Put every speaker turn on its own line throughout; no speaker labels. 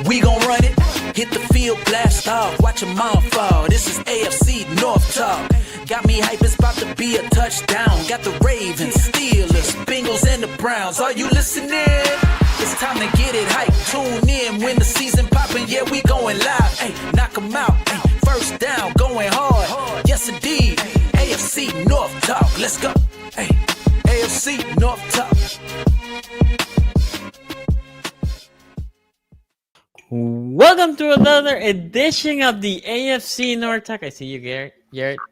we gon' run it. Hit the field, blast off, watch them all fall. This is AFC North talk. Got me hype, it's about to be a touchdown. Got the Ravens, Steelers, Bengals, and the Browns. Are you listening? It's time to get it hype. Tune in when the season poppin'. Yeah, we going live. Hey, knock 'em out. Ay, first down, going hard. Yes, indeed. AFC North talk. Let's go. Hey, AFC North talk.
Welcome to another edition of the AFC North Talk. I see you, Garrett.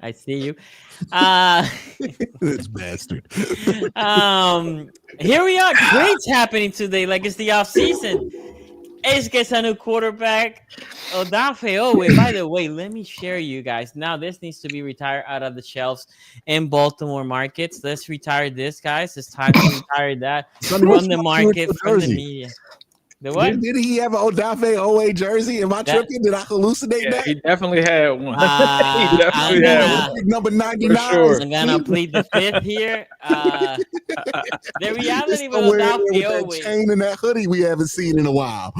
I see you.
This bastard.
Here we are. Trades happening today, like it's the off season. Ace gets a new quarterback. Odafe Owe. By the way, let me share you guys. Now this needs to be retired out of the shelves in Baltimore markets. Let's retire this, guys. It's time to retire that from the market, from the media. The what?
Did he have an Odafe Owe jersey? Am I tripping? Did I hallucinate that?
He definitely had one. He definitely had one.
Number 99.
Sure.
I'm gonna plead the fifth here. The reality with Odafe Owe,
chain and that hoodie we haven't seen in a while.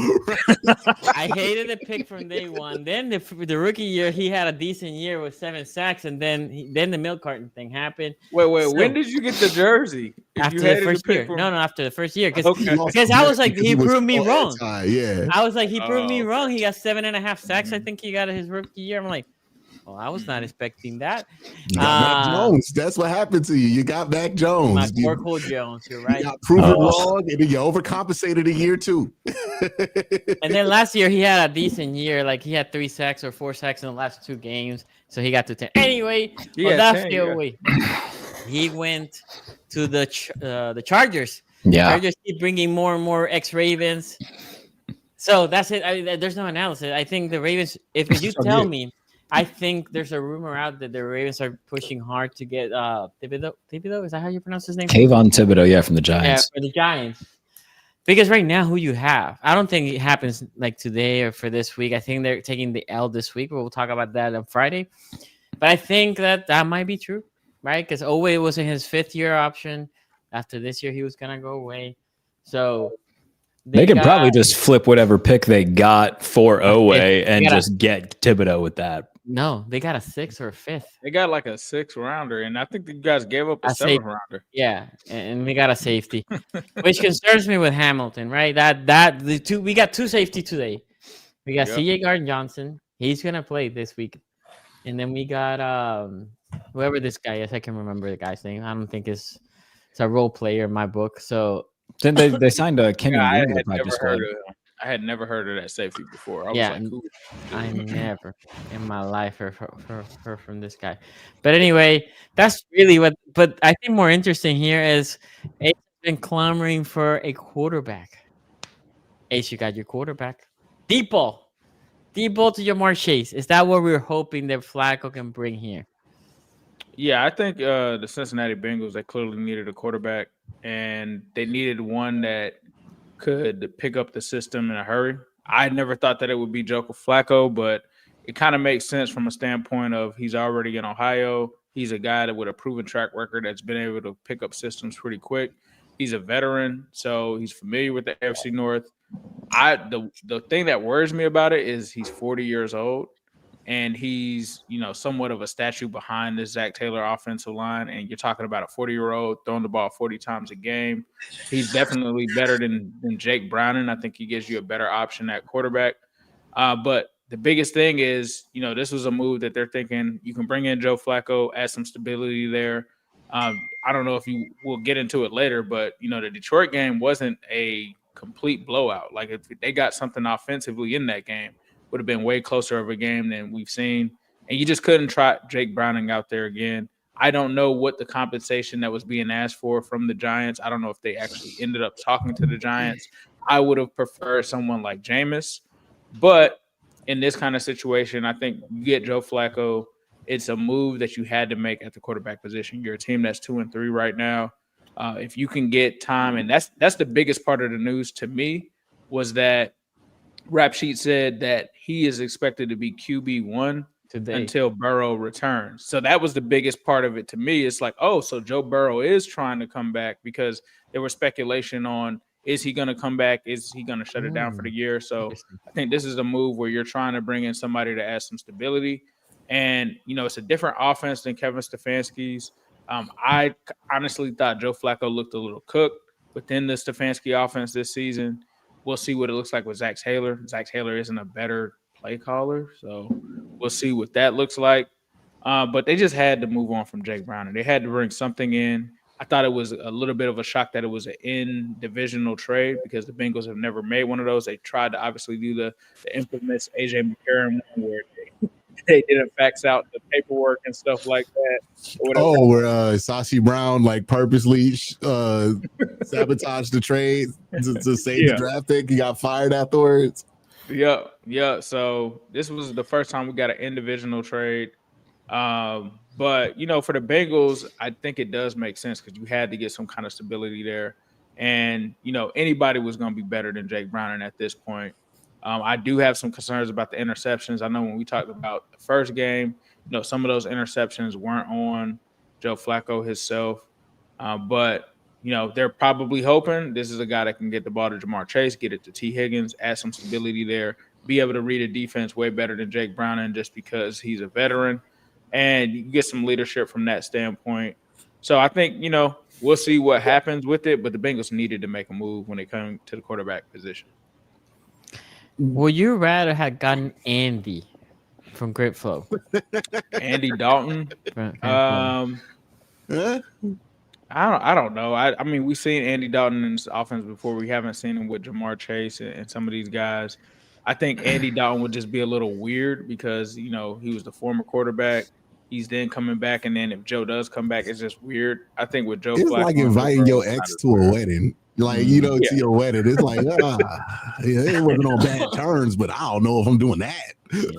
I hated the pick from day one. Then the rookie year, he had a decent year with 7 sacks, and then the milk carton thing happened.
Wait. So, when did you get the jersey?
After the first year. No, after the first year. Because I was like, he proved me wrong.
Yeah.
I was like, he proved me wrong. He got 7.5 sacks. I think he got his rookie year. I'm like, well, I was not expecting that.
You got Mac Jones. That's what happened to you. You got Mac Jones.
My poor cool Jones. You're right.
You got proven wrong, and then you overcompensated a year too.
And then last year he had a decent year. Like he had 3 sacks or 4 sacks in the last 2 games, so he got to 10. Anyway, he went to the Chargers.
Yeah,
Chargers keep bringing more and more ex-Ravens. So that's it. There's no analysis. I think the Ravens. If you tell me. I think there's a rumor out that the Ravens are pushing hard to get Thibodeau. Thibodeau, is that how you pronounce his name?
Kayvon Thibodeau, yeah, from the Giants.
Yeah, for the Giants. Because right now, who you have, I don't think it happens like today or for this week. I think they're taking the L this week. We'll talk about that on Friday. But I think that might be true, right? Because Owe was in his 5th-year option. After this year, he was gonna go away. So
they could probably just flip whatever pick they got for Owe and just get Thibodeau with that.
No, they got a 6th or a 5th.
They got like a 6th rounder, and I think you guys gave up a 7th rounder.
Yeah, and we got a safety, which concerns me with Hamilton, right? We got 2 safety today. We got CJ Gardner-Johnson. He's gonna play this week, and then we got whoever this guy is. I can remember the guy's name. I don't think it's a role player in my book. So
then they signed a Kenny.
I had never heard of that safety before.
I never in my life heard from this guy. But anyway, that's really what. But I think more interesting here is Ace has been clamoring for a quarterback. Ace, you got your quarterback. Deep ball to Jamar Chase. Is that what we're hoping that Flacco can bring here?
Yeah, I think the Cincinnati Bengals, they clearly needed a quarterback, and they needed one that could pick up the system in a hurry. I never thought that it would be Joe Flacco, but it kind of makes sense from a standpoint of he's already in Ohio. He's a guy that with a proven track record that's been able to pick up systems pretty quick. He's a veteran, so he's familiar with the AFC North. The thing that worries me about it is he's 40 years old, and he's, somewhat of a statue behind this Zac Taylor offensive line. And you're talking about a 40-year-old throwing the ball 40 times a game. He's definitely better than Jake Browning. I think he gives you a better option at quarterback. But the biggest thing is, this was a move that they're thinking you can bring in Joe Flacco, add some stability there. I don't know if we'll get into it later, but, the Detroit game wasn't a complete blowout. Like if they got something offensively in that game, would have been way closer of a game than we've seen. And you just couldn't try Jake Browning out there again. I don't know what the compensation that was being asked for from the Giants. I don't know if they actually ended up talking to the Giants. I would have preferred someone like Jameis. But in this kind of situation, I think you get Joe Flacco. It's a move that you had to make at the quarterback position. You're a team that's 2-3 right now. If you can get time, and that's the biggest part of the news to me, was that Rap Sheet said that he is expected to be QB1 today until Burrow returns. So that was the biggest part of it to me. It's like, oh, so Joe Burrow is trying to come back, because there was speculation on Is he going to come back? Is he going to shut it down for the year? So I think this is a move where you're trying to bring in somebody to add some stability. And, it's a different offense than Kevin Stefanski's. I honestly thought Joe Flacco looked a little cooked within the Stefanski offense this season. We'll see what it looks like with Zac Taylor. Zac Taylor isn't a better play caller, so we'll see what that looks like. But they just had to move on from Jake Browning. They had to bring something in. I thought it was a little bit of a shock that it was an in-divisional trade because the Bengals have never made one of those. They tried to obviously do the infamous A.J. McCarron one where they didn't fax out the paperwork and stuff like that.
Where Sashi Brown purposely sabotaged the trade to save the draft pick. He got fired afterwards.
Yeah. So this was the first time we got an in-divisional trade. But, for the Bengals, I think it does make sense because you had to get some kind of stability there. And, anybody was going to be better than Jake Browning at this point. I do have some concerns about the interceptions. I know when we talked about the first game, some of those interceptions weren't on Joe Flacco himself. But, they're probably hoping this is a guy that can get the ball to Jamar Chase, get it to T. Higgins, add some stability there, be able to read a defense way better than Jake Browning just because he's a veteran. And you get some leadership from that standpoint. So I think, we'll see what happens with it. But the Bengals needed to make a move when it came to the quarterback position.
Would you rather have gotten Andy from Great Flow?
Andy Dalton? I don't know. I mean, we've seen Andy Dalton in this offense before. We haven't seen him with Jamar Chase and some of these guys. I think Andy Dalton would just be a little weird because, he was the former quarterback. He's then coming back, and then if Joe does come back, it's just weird. I think with Joe
it's
Flacco,
like inviting your ex to a wedding. To your wedding. It's like, it wasn't on bad terms, but I don't know if I'm doing that.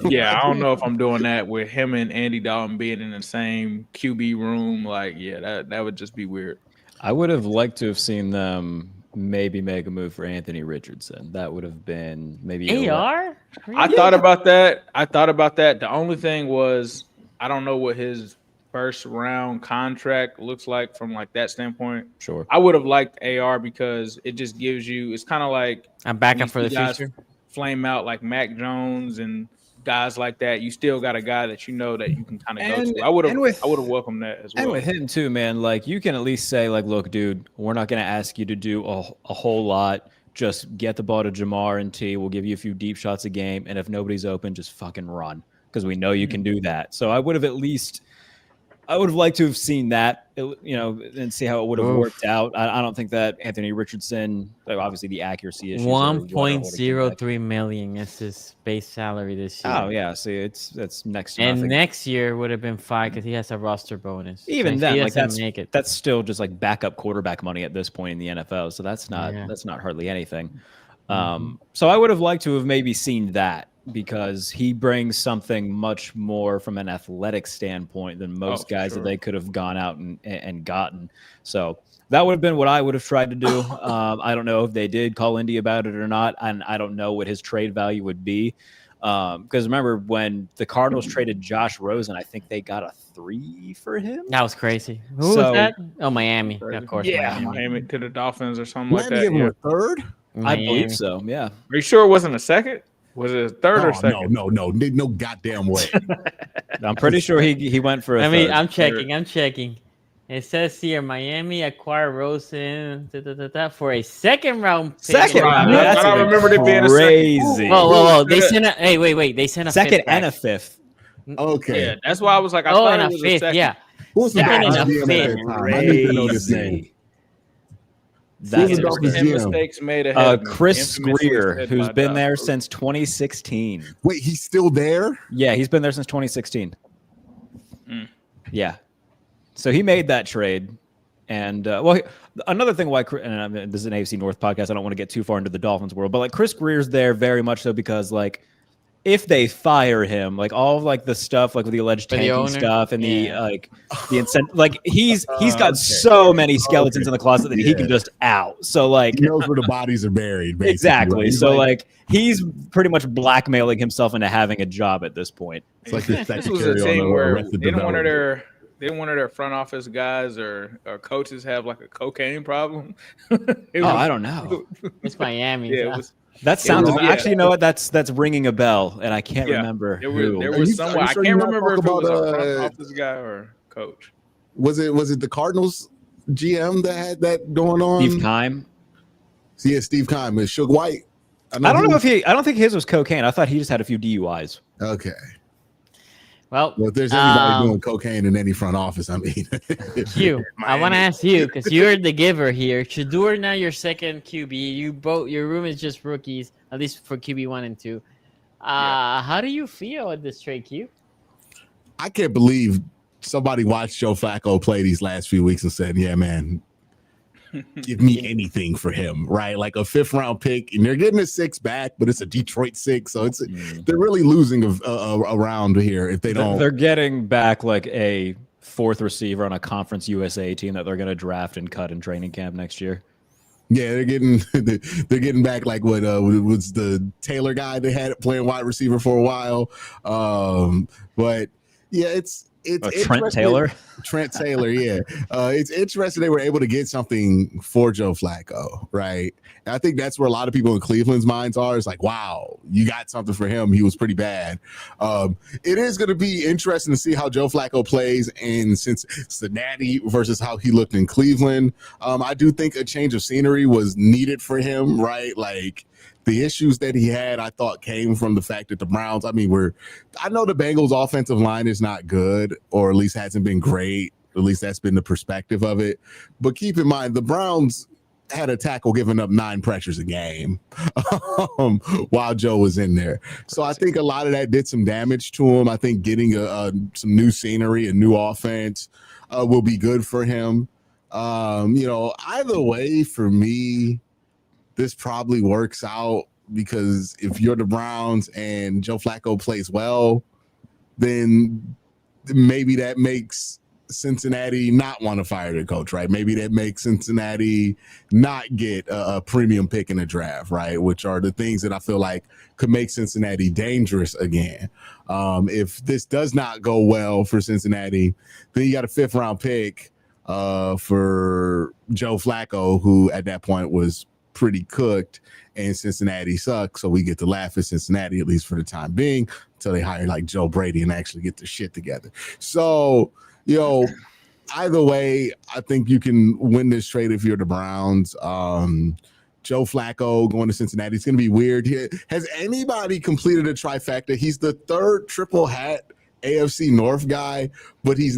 Yeah, I don't know if I'm doing that with him and Andy Dalton being in the same QB room. That would just be weird.
I would have liked to have seen them maybe make a move for Anthony Richardson. That would have been maybe
AR?
I thought about that. The only thing was I don't know what his first round contract looks like from that standpoint.
Sure.
I would have liked AR because it just gives you, it's kind of like
I'm backup for the future.
Flame out like Mac Jones and guys like that. You still got a guy that that you can kind of go to. I would have welcomed that as well.
And with him too, man, you can at least say look, dude, we're not going to ask you to do a whole lot. Just get the ball to Jamar and T. We'll give you a few deep shots a game, and if nobody's open, just fucking run because we know you can do that. So I would have liked to have seen that, and see how it would have worked out. I don't think that Anthony Richardson, obviously the accuracy issue.
1.03 million is his base salary this year.
Oh yeah, see, that's next to
and
nothing.
Next year would have been 5 because he has a roster bonus.
Even
so
then, that's still just backup quarterback money at this point in the NFL. So that's not hardly anything. So I would have liked to have maybe seen that, because he brings something much more from an athletic standpoint than most guys that they could have gone out and gotten. So that would have been what I would have tried to do. I don't know if they did call Indy about it or not, and I don't know what his trade value would be. Because remember when the Cardinals traded Josh Rosen, I think they got a 3 for him.
That was crazy. Who was that? Oh, Miami. Of course.
Yeah, Miami to the Dolphins or something like that.
Gave him a third?
I believe so, yeah.
Are you sure it wasn't a second? Was it a third or second?
No goddamn way.
I'm pretty sure he went for a third.
I'm checking. It says here Miami acquired Rosen for a second round pick.
Second round?
I don't remember it being
crazy.
Whoa. They sent a wait. They sent a
second
fifth
and
back.
a fifth.
Okay. Yeah, that's why I was like, I thought it was
fifth,
a second.
yeah.
Who's the
Second and a
GM at
fifth.
that time? I need to know this name.
That's
mistakes made ahead.
Chris Greer, who's been there since 2016.
Wait, he's still there?
Yeah, he's been there since 2016. Yeah. So he made that trade. And, another thing why, and this is an AFC North podcast, I don't want to get too far into the Dolphins world, but, Chris Greer's there very much so because, if they fire him, all of the stuff with the alleged tanking stuff and the incentive, he's got so many skeletons in the closet that he can just out. So he
knows where the bodies are buried. Basically.
Exactly. Right? So he's pretty much blackmailing himself into having a job at this point.
It's like this
was a thing where they didn't want didn't one of their front office guys or coaches have like a cocaine problem?
I don't know.
It's Miami.
Yeah,
so.
it was.
That sounds
was, yeah.
actually, you know what? That's ringing a bell, and I can't
Yeah.
remember
There
who.
was someone. I can't remember if it was a
about,
front office guy or coach.
Was it the Cardinals GM that had that going on?
Steve Keim.
Yeah, Steve Keim. Is Suge White?
I don't know I don't think his was cocaine. I thought he just had a few DUIs.
Okay.
Well,
if there's anybody doing cocaine in any front office, I mean,
you. I want to ask you because you're the giver here. Shedeur now your second QB. Your room is just rookies, at least for QB 1 and 2. How do you feel at this trade, Q?
I can't believe somebody watched Joe Flacco play these last few weeks and said, "Yeah, man, give me anything for him." Right, like a 5th round pick, and they're getting a 6 back, but it's a Detroit 6, so they're really losing a round here if they don't.
They're getting back like a 4th receiver on a Conference USA team that they're going to draft and cut in training camp next year.
Yeah, they're getting back like what was the Taylor guy they had playing wide receiver for a while, but yeah, it's
Trent Taylor.
Trent Taylor, yeah. It's interesting they were able to get something for Joe Flacco, right? And I think that's where a lot of people in Cleveland's minds are. It's like, wow, you got something for him. He was pretty bad. It is going to be interesting to see how Joe Flacco plays in Cincinnati versus how he looked in Cleveland. I do think a change of scenery was needed for him, right? Like, the issues that he had, I thought, came from the fact that the Browns, I know the Bengals offensive line is not good, or at least hasn't been great. At least that's been the perspective of it. But keep in mind, the Browns had a tackle giving up 9 pressures a game while Joe was in there. So I think a lot of that did some damage to him. I think getting some new scenery, a new offense will be good for him. Either way, for me, this probably works out because if you're the Browns and Joe Flacco plays well, then maybe that makes Cincinnati not want to fire their coach, right? Maybe that makes Cincinnati not get a premium pick in the draft, right? Which are the things that I feel like could make Cincinnati dangerous again. If this does not go well for Cincinnati, then you got a 5th round pick for Joe Flacco, who at that point was pretty cooked, and Cincinnati sucks, so we get to laugh at Cincinnati, at least for the time being, until they hire like Joe Brady and actually get their shit together. So, either way, I think you can win this trade if you're the Browns. Joe Flacco going to Cincinnati, it's going to be weird. Has anybody completed a trifecta? He's the 3rd triple hat AFC North guy, but he's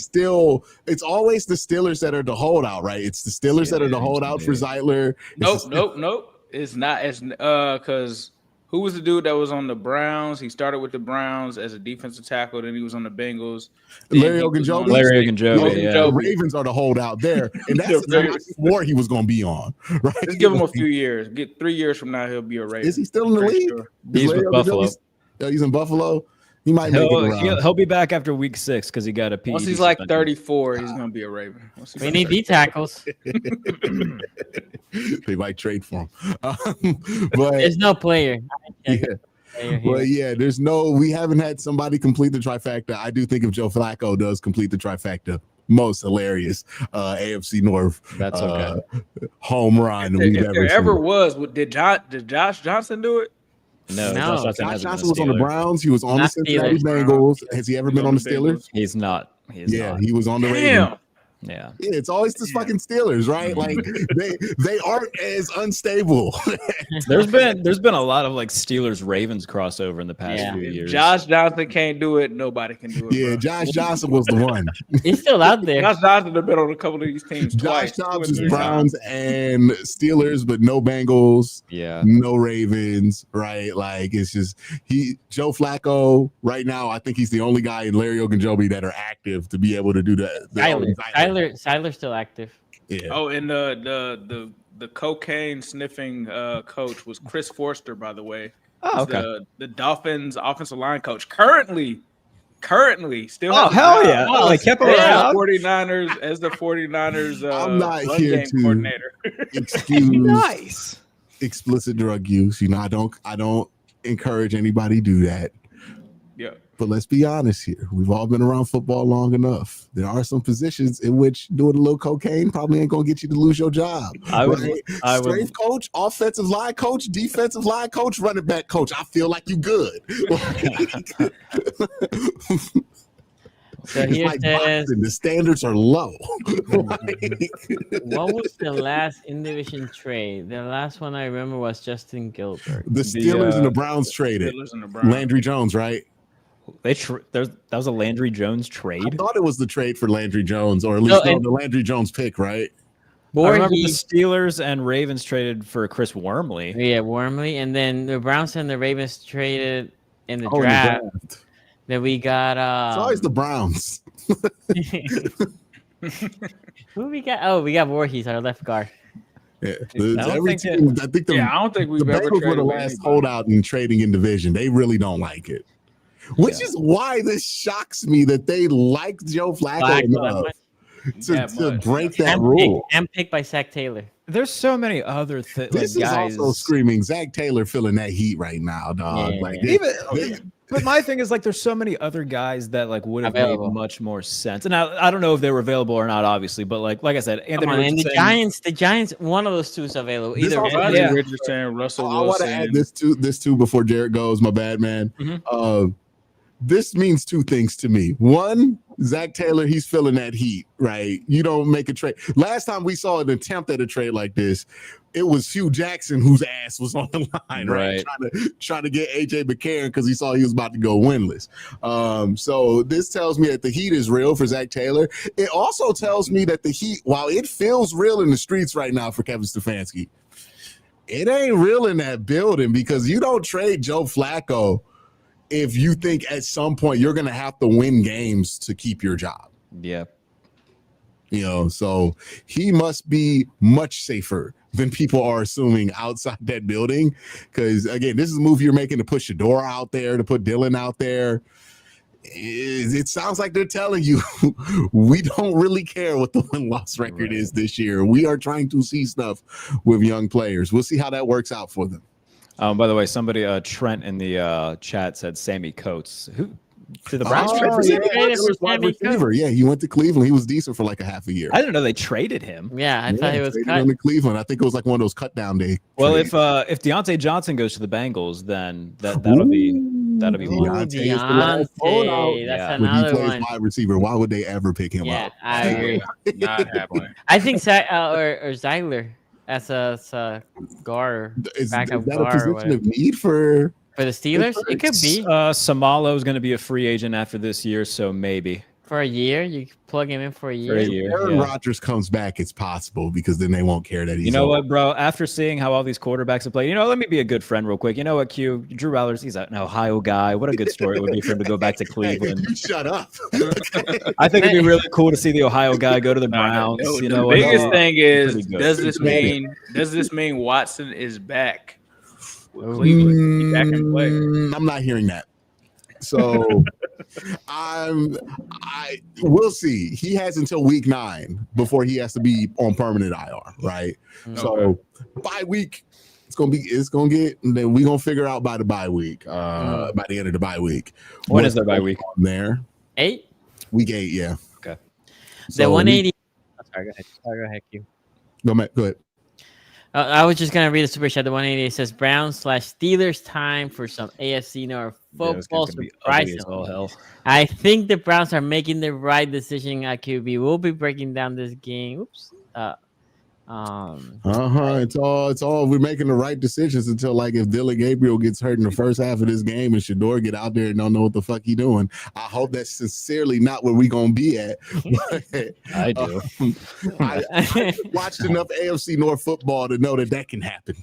still, it's always the Steelers that are the holdout, right? It's the Steelers that are the holdout for Zeitler.
Nope. It's not as because who was the dude that was on the Browns? He started with the Browns as a defensive tackle, then he was on the Bengals.
Larry Ogunjobi.
Yeah. The Ravens are the holdout there, and that's the war he was going to be on. Right?
Just give him a few years. Get 3 years from now, he'll be a Raven.
Is he still in the league?
Sure.
He's with Buffalo.
He's in Buffalo. He might make it around. He'll
be back after week 6 because he got a PED.
Once he's like 34, he's going to be a Raven.
We need D tackles.
They might trade for him. But
there's no player.
We haven't had somebody complete the trifecta. I do think if Joe Flacco does complete the trifecta, most hilarious AFC North home run we've ever seen.
There ever was. Did Josh Johnson do it?
No.
Josh Johnson was on the Browns. He was on the Cincinnati Bengals. Has he ever been on the Steelers?
He's not.
He was on the Ravens.
Yeah,
it's always this fucking Steelers, right? Like they aren't as unstable.
there's been a lot of like Steelers Ravens crossover in the past few years.
Josh Johnson can't do it. Nobody can do it.
Yeah, bro. Josh Johnson was the one.
He's still out there.
Josh Johnson has been on a couple of these teams.
Josh Johnson, Browns and Steelers, but no Bengals.
Yeah,
no Ravens. Right? Like it's just Joe Flacco right now. I think he's the only guy in Larry Ogunjobi that are active to be able to do that.
Tyler's still active.
Yeah.
Oh, and the cocaine sniffing coach was Chris Forster, by the way.
Oh, okay.
The Dolphins offensive line coach currently still.
Oh, hell yeah! Oh, they kept him around.
49ers as the 49ers.
I'm not here to
coordinator.
excuse explicit drug use. I don't encourage anybody to do that.
Yeah.
But let's be honest here. We've all been around football long enough. There are some positions in which doing a little cocaine probably ain't going to get you to lose your job. Strength coach, offensive line coach, defensive line coach, running back coach. I feel like you good.
So here
like
says,
boxing, the standards are low.
what was the last in-division trade? The last one I remember was Justin Gilbert.
The Steelers and the Browns traded. Landry Jones, right?
That was a Landry Jones trade.
I thought it was the trade for Landry Jones, or at least the Landry Jones pick, right?
I remember the Steelers and Ravens traded for Chris Wormley.
Yeah, Wormley, and then the Browns and the Ravens traded in the draft. Then we got
it's always the Browns.
Who we got? Oh, we got Voorhees, our left guard.
Yeah, I don't think we've ever traded were the last holdout in trading in division. They really don't like it. Which is why this shocks me that they like Joe Flacco enough to break that rule.
And picked by Zac Taylor.
There's so many other things.
This is also screaming Zac Taylor feeling that heat right now, dog.
Yeah. But my thing is, like, there's so many other guys that like would have made much more sense. And I don't know if they were available or not, obviously. But like I said, Anthony
and the Giants, one of those two is available. Either
Richardson, Russell Wilson.
I want to add this too before Jared goes. My bad, man. This means two things to me. One, Zac Taylor, he's feeling that heat, right? You don't make a trade. Last time we saw an attempt at a trade like this, it was Hugh Jackson whose ass was on the line, right? Trying to get AJ McCarron because he saw he was about to go winless. So this tells me that the heat is real for Zac Taylor. It also tells me that the heat, while it feels real in the streets right now for Kevin Stfansky, it ain't real in that building because you don't trade Joe Flacco if you think at some point you're going to have to win games to keep your job.
Yeah.
So he must be much safer than people are assuming outside that building. Because, again, this is a move you're making to put Shador out there, to put Dylan out there. It sounds like they're telling you we don't really care what the win-loss record is this year. We are trying to see stuff with young players. We'll see how that works out for them.
By the way, somebody, Trent in the chat said Sammy Coates. Who did the Browns trade for
Sammy Coates? Yeah, he went to Cleveland. He was decent for like a half a year.
I didn't know they traded him.
Yeah, I thought he was cut.
To Cleveland. I think it was like one of those cut down day.
Well, if Deontay Johnson goes to the Bengals, then that'll be
Deontay. That's another one.
Wide receiver. Why would they ever pick him up?
Yeah, I agree.
Not happening.
I think or Ziegler as a guard, backup
guard.
Is that a position
of need for
the Steelers? It could be.
Samalo is going to be a free agent after this year, so maybe.
For a year? You plug him in for a year?
If Aaron Rodgers comes back, it's possible because then they won't care that he's
what, bro? After seeing how all these quarterbacks have played, let me be a good friend real quick. You know what, Q? Drew Ballers, he's an Ohio guy. What a good story it would be for him to go back to Cleveland.
Hey, you shut up.
I think it'd be really cool to see the Ohio guy go to the Browns.
The biggest thing is, does this mean Watson is back with Cleveland? He's back in play.
I'm not hearing that. So we'll see. He has until week 9 before he has to be on permanent IR, right? Okay. So bye week, it's gonna get, and then we're gonna figure out by the bye week, by the end of the bye week.
When is their bye week?
There.
8?
Week 8, yeah.
Okay.
The 180. Sorry, go ahead, Q.
Go ahead.
I was just gonna read the super chat. The 180 says Browns/Steelers time for some AFC North football. Surprisingly, I think the Browns are making the right decision at QB. We'll be breaking down this game. Oops.
It's all we're making the right decisions until, like, if Dylan Gabriel gets hurt in the first half of this game and Shador get out there and don't know what the fuck he doing. I hope that's sincerely not where we gonna be at.
I do.
I watched enough AFC North football to know that can happen.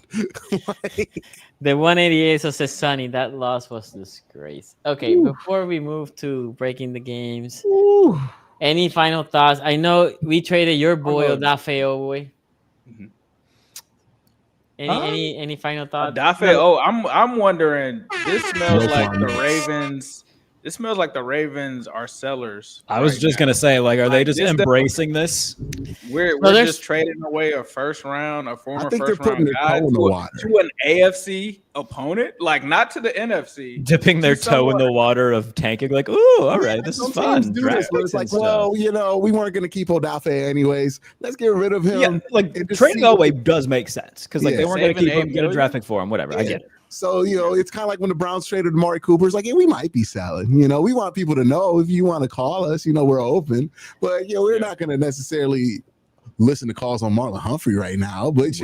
The 188 so says Sonny, that loss was disgrace. Okay, before we move to breaking the games, any final thoughts? I know we traded your boy Odafe Oweh. Any final thoughts?
I'm wondering. This smells like the Ravens It smells like the Ravens are sellers.
I was just gonna say, like, are they just embracing this?
We're just trading away a first round, a former first round guy to an AFC opponent, like not to the NFC.
Dipping their toe in the water of tanking, like, ooh, all right, this is fun.
It's like, well, we weren't gonna keep Odafe anyways. Let's get rid of him.
Yeah, like trading away does make sense because like they weren't gonna keep him, get a draft pick for him, whatever. I get it.
So, it's kind of like when the Browns traded Amari Cooper. It's like, we might be selling. We want people to know if you want to call us, we're open. But, we're not going to necessarily listen to calls on Marlon Humphrey right now. But,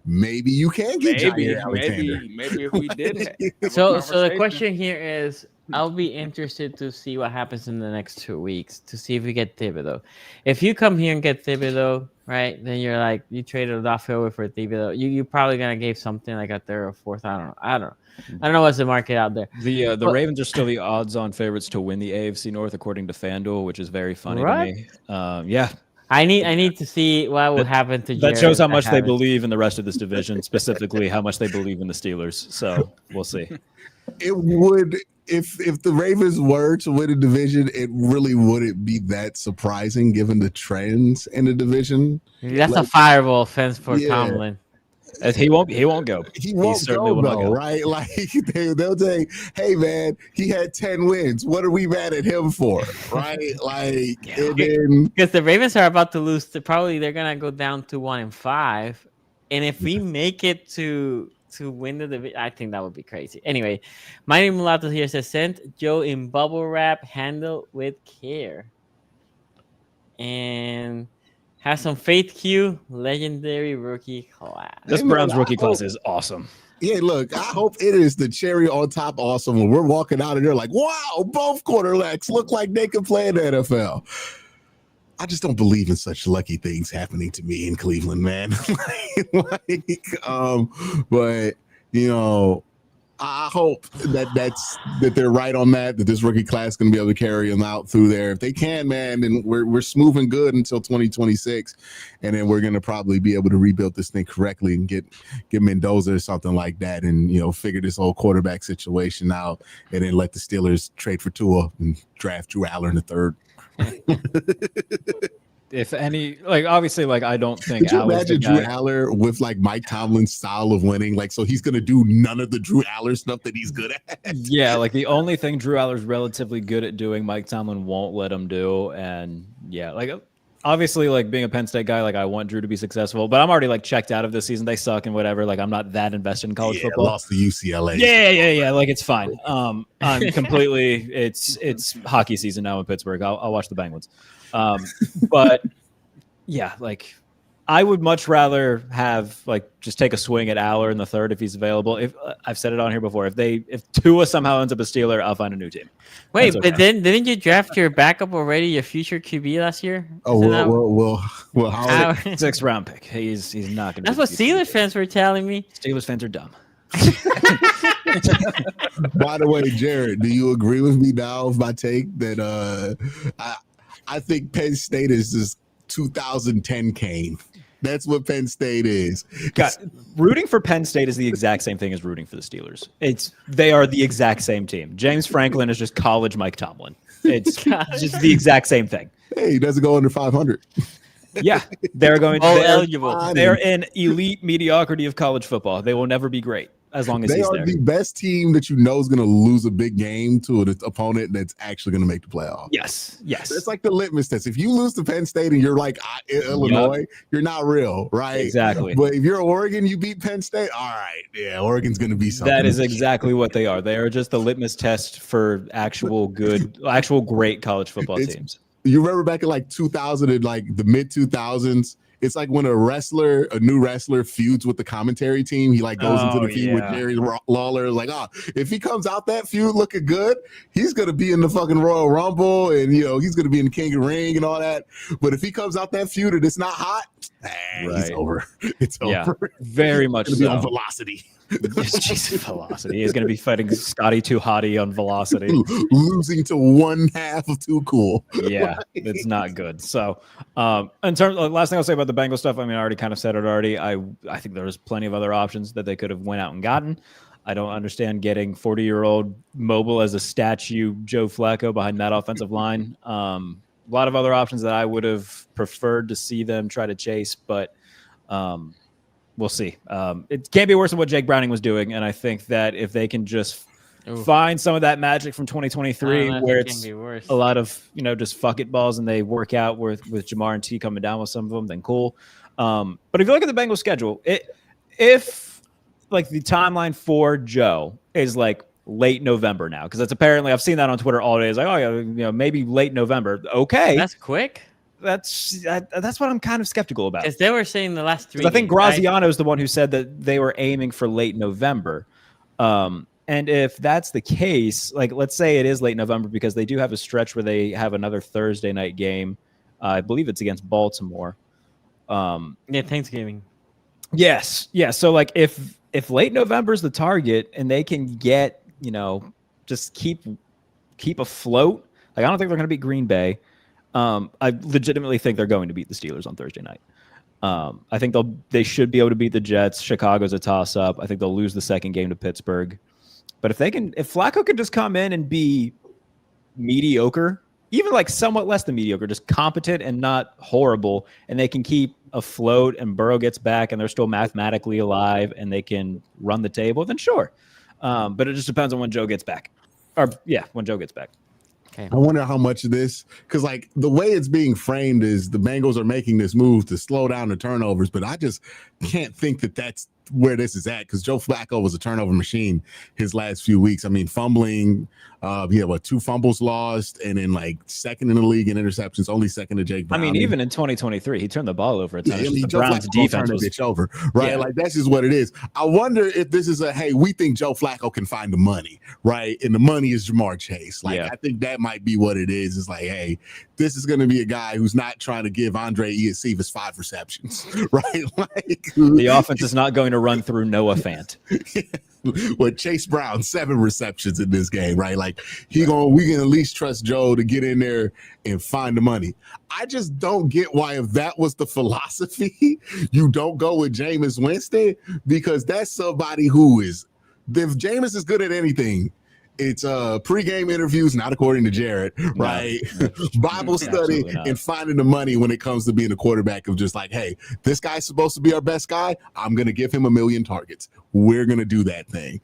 maybe you can get Jair Alexander.
Maybe if we did.
So the question here is, I'll be interested to see what happens in the next 2 weeks to see if we get Thibodeau. If you come here and get Thibodeau, right, then you're like, you traded Odafe for Thibodeau. You're probably gonna give something like a third or fourth. I don't know what's the market out there.
The Ravens are still the odds-on favorites to win the AFC North according to FanDuel, which is very funny to me. Yeah.
I need to see what will happen to
that. Shows how much they believe in the rest of this division, specifically how much they believe in the Steelers. So we'll see.
It would. If the Ravens were to win a division, it really wouldn't be that surprising given the trends in the division.
That's a fireable offense for Tomlin.
He won't go.
He certainly will not go, right? Like they'll say, "Hey, man, he had 10 wins. What are we mad at him for?" Right? Like,
because the Ravens are about to lose. They're gonna go down to 1-5, and if we make it to win the division, I think that would be crazy. Anyway, my name Mulatto here says, sent Joe in bubble wrap, handle with care. And have some faith Q, legendary rookie class.
This Browns rookie class is awesome.
Yeah, look, I hope it is the cherry on top awesome when we're walking out and they're like, wow, both quarterbacks look like they can play in the NFL. I just don't believe in such lucky things happening to me in Cleveland, man. But I hope that they're right on that this rookie class is going to be able to carry them out through there. If they can, man, then we're smoothing good until 2026, and then we're going to probably be able to rebuild this thing correctly and get Mendoza or something like that, and figure this whole quarterback situation out, and then let the Steelers trade for Tua and draft Drew Aller in the third.
If any, like, obviously, like, I don't think.
Could you imagine Drew Aller with like Mike Tomlin's style of winning? Like, so he's going to do none of the Drew Aller stuff that he's good at.
Yeah, like the only thing Drew Aller's relatively good at doing, Mike Tomlin won't let him do. And yeah, like, obviously, like being a Penn State guy, like I want Drew to be successful, but I'm already like checked out of this season. They suck and whatever. Like I'm not that invested in college football.
Lost to UCLA.
Yeah. Like it's fine. I'm completely. It's hockey season now in Pittsburgh. I'll watch the Penguins. But yeah, like I would much rather have like just take a swing at Aller in the third if he's available. If I've said it on here before, if Tua somehow ends up a Steeler, I'll find a new team.
Wait, but then didn't you draft your backup already, your future QB last year?
Well,
sixth round pick. He's not going to.
That's what Steelers fans were telling me.
Steelers fans are dumb.
By the way, Jared, do you agree with me now of my take that I think Penn State is this 2010 Kane. That's what Penn State is.
God, rooting for Penn State is the exact same thing as rooting for the Steelers. They are the exact same team. James Franklin is just college Mike Tomlin. It's just the exact same thing.
Hey, he doesn't go under 500.
Yeah, they're
eligible.
They're in elite mediocrity of college football. They will never be great as long as
they
he's
are
there.
The best team that is going to lose a big game to an opponent that's actually going to make the playoff.
Yes.
It's like the litmus test. If you lose to Penn State and you're like Illinois, you're not real, right?
Exactly.
But if you're Oregon, you beat Penn State. All right, yeah, Oregon's going to be something.
That is exactly what they are. They are just the litmus test for actual great college football teams.
You remember back in like 2000 and like the mid 2000s, it's like when a new wrestler feuds with the commentary team, he like goes into the feud with Jerry Lawler. Like, if he comes out that feud looking good, he's going to be in the fucking Royal Rumble and, he's going to be in the King of the Ring and all that. But if he comes out that feud and it's not hot, he's over. It's over.
Very much so.
Be on Velocity.
Velocity. He's going to be fighting Scotty Too Hottie on Velocity.
Losing to one half of Too Cool.
Yeah, it's not good. So, in terms of last thing I'll say about the Bengals stuff, I mean, I already kind of said it already. I think there was plenty of other options that they could have went out and gotten. I don't understand getting 40-year-old mobile as a statue Joe Flacco behind that offensive line. A lot of other options that I would have preferred to see them try to chase, but we'll see. It can't be worse than what Jake Browning was doing, and I think that if they can just find some of that magic from 2023 where it's a lot of, just fuck it balls and they work out with Jamar and T coming down with some of them, then cool. But if you look at the Bengals schedule, if like the timeline for Joe is like late November now, because that's apparently, I've seen that on Twitter all day. It's like, oh yeah, maybe late November. Okay.
That's quick.
That's what I'm kind of skeptical about.
Because they were saying the last 3
I think Graziano is the one who said that they were aiming for late November. And if that's the case, like let's say it is late November, because they do have a stretch where they have another Thursday night game. I believe it's against Baltimore.
Yeah, Thanksgiving.
Yes. Yeah. So like if late November is the target and they can get, just keep afloat, like I don't think they're going to beat Green Bay. I legitimately think they're going to beat the Steelers on Thursday night. I think they should be able to beat the Jets. Chicago's a toss up. I think they'll lose the second game to Pittsburgh. But if Flacco can just come in and be mediocre, even like somewhat less than mediocre, just competent and not horrible, and they can keep afloat and Burrow gets back and they're still mathematically alive and they can run the table, then sure. But it just depends on when Joe gets back. When Joe gets back.
Okay. I wonder how much of this, because like the way it's being framed is the Bengals are making this move to slow down the turnovers, but I just can't think that that's where this is at, because Joe Flacco was a turnover machine his last few weeks. I mean, fumbling, he had 2 fumbles lost, and then like second in the league in interceptions, only second to Jake Browning.
I mean, even in 2023, he turned the ball over. The Browns defense was
bitch over, right? Yeah. Like that's just what it is. I wonder if this is hey, we think Joe Flacco can find the money, right? And the money is Jamar Chase. Like I think that might be what it is. It's like, hey, this is going to be a guy who's not trying to give Andre Iosivas 5 receptions, right? Like
the offense is not going to run through Noah Fant.
With Chase Brown, 7 receptions in this game, right? Like we can at least trust Joe to get in there and find the money. I just don't get why, if that was the philosophy, you don't go with Jameis Winston, because that's somebody who is, if Jameis is good at anything, it's pregame interviews, not according to Jared, right? No. Bible study and finding the money when it comes to being a quarterback, of just like, hey, this guy's supposed to be our best guy. I'm going to give him 1 million targets. We're going to do that thing.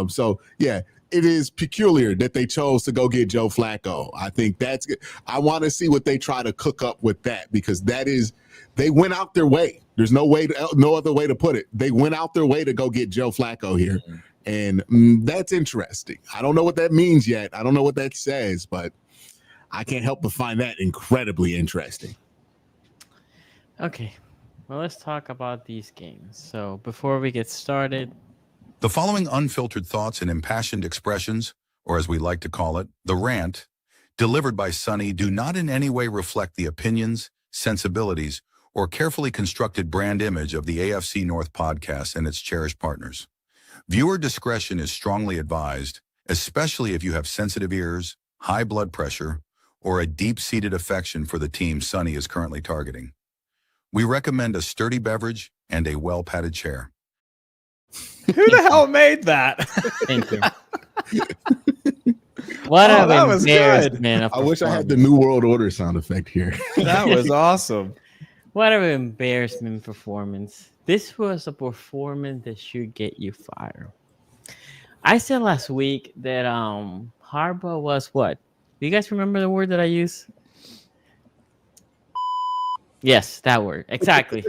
So, yeah, it is peculiar that they chose to go get Joe Flacco. I think that's good. I want to see what they try to cook up with that, because they went out their way. There's no other way to put it. They went out their way to go get Joe Flacco here. Mm-hmm. And that's interesting. I don't know what that means yet. I don't know what that says, but I can't help but find that incredibly interesting.
Okay. Well, let's talk about these games. So before we get started,
the following unfiltered thoughts and impassioned expressions, or as we like to call it, the rant, delivered by Sonny, do not in any way reflect the opinions, sensibilities, or carefully constructed brand image of the AFC North podcast and its cherished partners. Viewer discretion is strongly advised, especially if you have sensitive ears, high blood pressure, or a deep-seated affection for the team Sonny is currently targeting. We recommend a sturdy beverage and a well-padded chair.
Who the hell made that?
Thank you. That was good, man.
I wish I had the New World Order sound effect here.
That was awesome.
What an embarrassment performance. This was a performance that should get you fired. I said last week that Harbaugh was what? Do you guys remember the word that I used? Yes, that word. Exactly.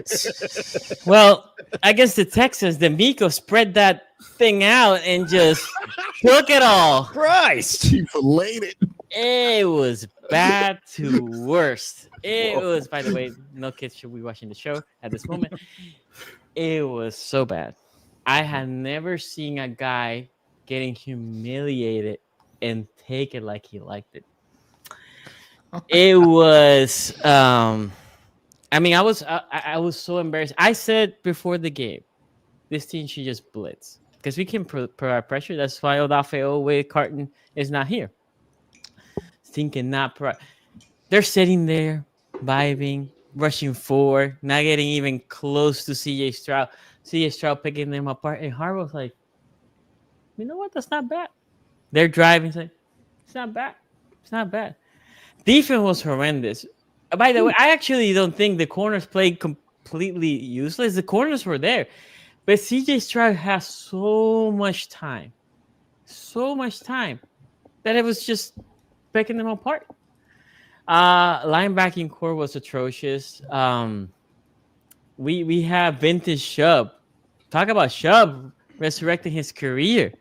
Well, against the Texans, the Miko spread that thing out and just took it all.
Christ.
He filleted it.
It was bad to worst. It was, by the way, no kids should be watching the show at this moment. It was so bad. I had never seen a guy getting humiliated and take it like he liked it. It was, I was so embarrassed. I said before the game, this team should just blitz because we can provide pressure. That's why Odafeo with Carton is not here. Team cannot provide. They're sitting there, vibing, rushing forward, not getting even close to CJ Stroud. CJ Stroud picking them apart. And Harbaugh's like, you know what? That's not bad. They're driving. It's not bad. It's not bad. Defense was horrendous. By the way, I actually don't think the corners played completely useless. The corners were there. But CJ Stroud has so much time that it was just picking them apart. Linebacking core was atrocious. We have vintage Chubb. Talk about Chubb resurrecting his career.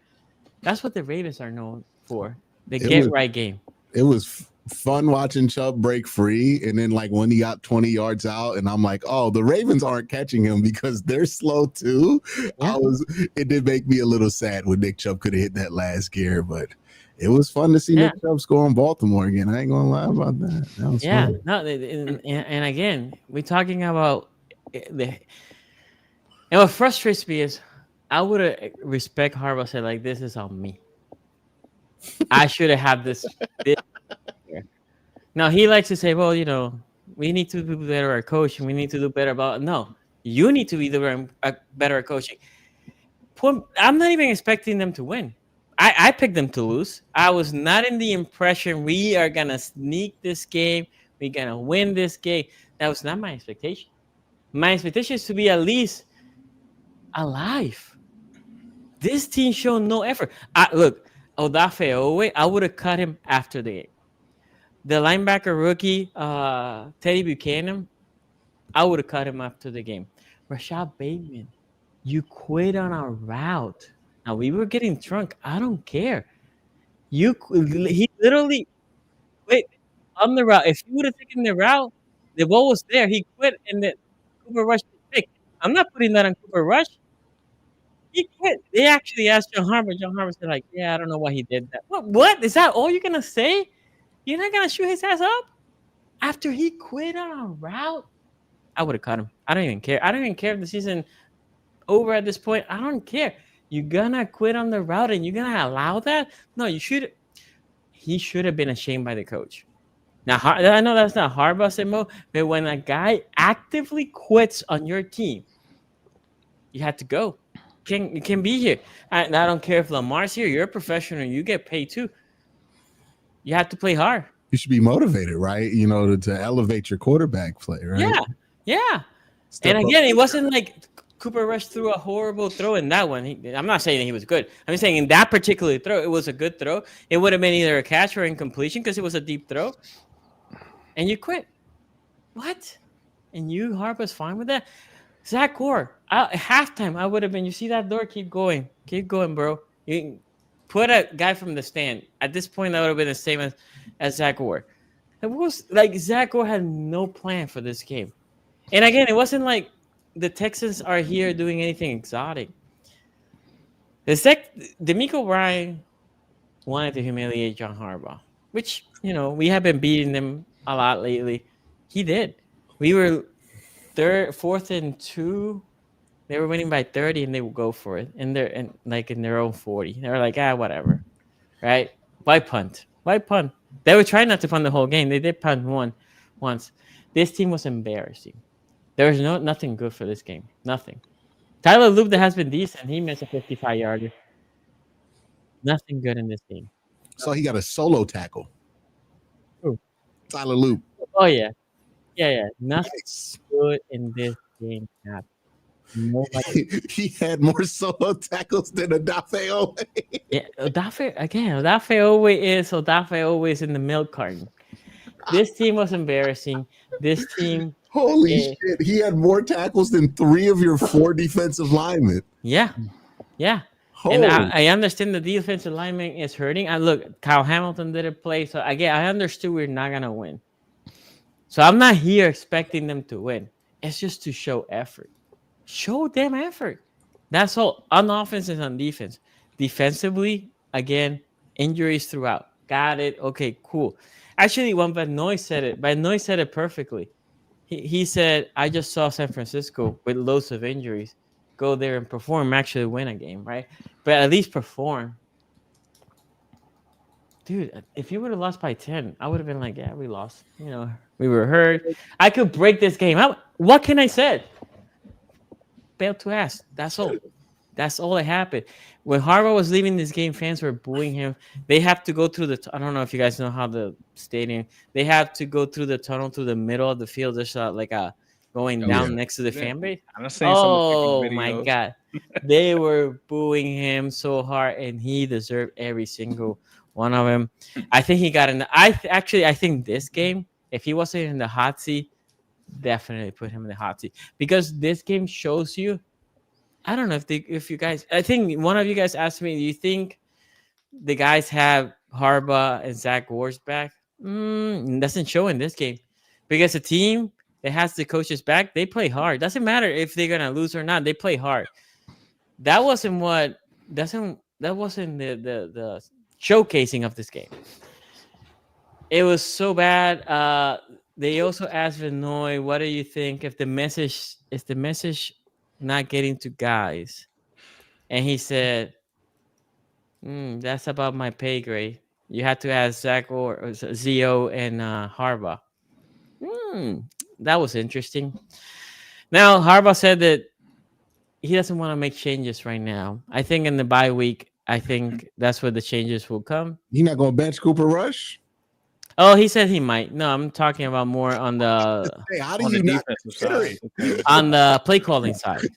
That's what the Ravens are known for. The get-right game.
It was fun watching Chubb break free, and then like when he got 20 yards out, and I'm like, oh, the Ravens aren't catching him because they're slow too.
Yeah.
It did make me a little sad when Nick Chubb could have hit that last gear, but it was fun to see Nick Chubb score in Baltimore again. I ain't gonna lie about that. That was fun.
No, and again, we're talking about and what frustrates me is I would have respect Harbaugh said like, this is on me. I should have had this. Now he likes to say, well, we need to do better at coaching. We need to do better about. No, you need to be better at coaching. I'm not even expecting them to win. I picked them to lose. I was not in the impression we are gonna sneak this game. We're gonna win this game. That was not my expectation. My expectation is to be at least alive. This team showed no effort. Look, Odafe Owe, I would have cut him after the game. The linebacker rookie, Teddy Buchanan, I would have cut him after the game. Rashad Bateman, you quit on our route. Now, we were getting drunk. I don't care. He literally quit on the route. If he would have taken the route, the ball was there. He quit, and then Cooper Rush pick. I'm not putting that on Cooper Rush. He quit. They actually asked John Harbaugh. John Harbaugh said, like, yeah, I don't know why he did that. What? Is that all you're going to say? You're not going to shoot his ass up? After he quit on a route? I would have cut him. I don't even care. I don't even care if the season over at this point. I don't care. You're going to quit on the route and you're going to allow that? No, you should. He should have been ashamed by the coach. Now, I know that's not Harbaugh's MO, but when a guy actively quits on your team, you have to go. You can be here. I don't care if Lamar's here. You're a professional. You get paid too. You have to play hard.
You should be motivated, right? To elevate your quarterback play, right?
Yeah. And again, it wasn't like Cooper Rush threw a horrible throw in that one. I'm not saying that he was good. I'm saying in that particular throw, it was a good throw. It would have been either a catch or incompletion because it was a deep throw. And you quit. What? And Harbaugh's fine with that? Zach Gore, at halftime, I would have been, you see that door? Keep going, bro. You can put a guy from the stand. At this point, that would have been the same as Zach Gore. It was like Zach Gore had no plan for this game. And again, it wasn't like the Texans are here doing anything exotic. DeMeco Ryan wanted to humiliate John Harbaugh, which, we have been beating them a lot lately. He did. We were 4th and 2. They were winning by 30, and they would go for it. And they're in their own 40. They were like, whatever, right? Why punt? They were trying not to punt the whole game. They did punt once. This team was embarrassing. There was nothing good for this game. Nothing. Tyler Loop that has been decent. He missed a 55-yarder. Nothing good in this game.
So he got a solo tackle.
Who?
Tyler Loop.
Oh yeah. Nothing good in this game.
He had more solo tackles than Odafe Owe.
Yeah, Odafe Owe is in the milk carton. This team was embarrassing. This team.
Holy shit! He had more tackles than 3 of your 4 defensive linemen.
Yeah. And I understand the defensive lineman is hurting. And look, Kyle Hamilton didn't play, so I understood we're not gonna win. So I'm not here expecting them to win. It's just to show effort. Show them effort. That's all. On offense and on defense. Defensively, again, injuries throughout. Got it. Okay, cool. Actually, when Van Noy said it perfectly. He said, I just saw San Francisco with loads of injuries go there and perform, actually win a game, right? But at least perform. Dude, if you would have lost by 10, I would have been like, yeah, we lost. We were hurt. I could break this game out. What can I say? Failed to ask. That's all. That's all that happened. When Harbaugh was leaving this game, fans were booing him. They have to go through I don't know if you guys know how the stadium. They have to go through the tunnel through the middle of the field. There's like a going down next to the fan base.
I'm seeing some of the
my
videos.
God, they were booing him so hard, and he deserved every single one of them. I think he got in. I think this game, if he wasn't in the hot seat, definitely put him in the hot seat, because this game shows you. I don't know if you guys. I think one of you guys asked me, do you think the guys have Harbaugh and Zach Ward's back? Doesn't show in this game, because a team that has the coaches back, they play hard. Doesn't matter if they're gonna lose or not. They play hard. That wasn't the showcasing of this game. It was so bad. They also asked Vinoy, what do you think if the message not getting to guys? And he said, that's about my pay grade. You had to ask Zach or Zio and Harbaugh. That was interesting. Now, Harbaugh said that he doesn't want to make changes right now. I think in the bye week, I think that's where the changes will come.
You're not going to bench Cooper Rush?
Oh, he said he might. No, I'm talking about more on the
Hey, how do you not consider it?
on the play calling side.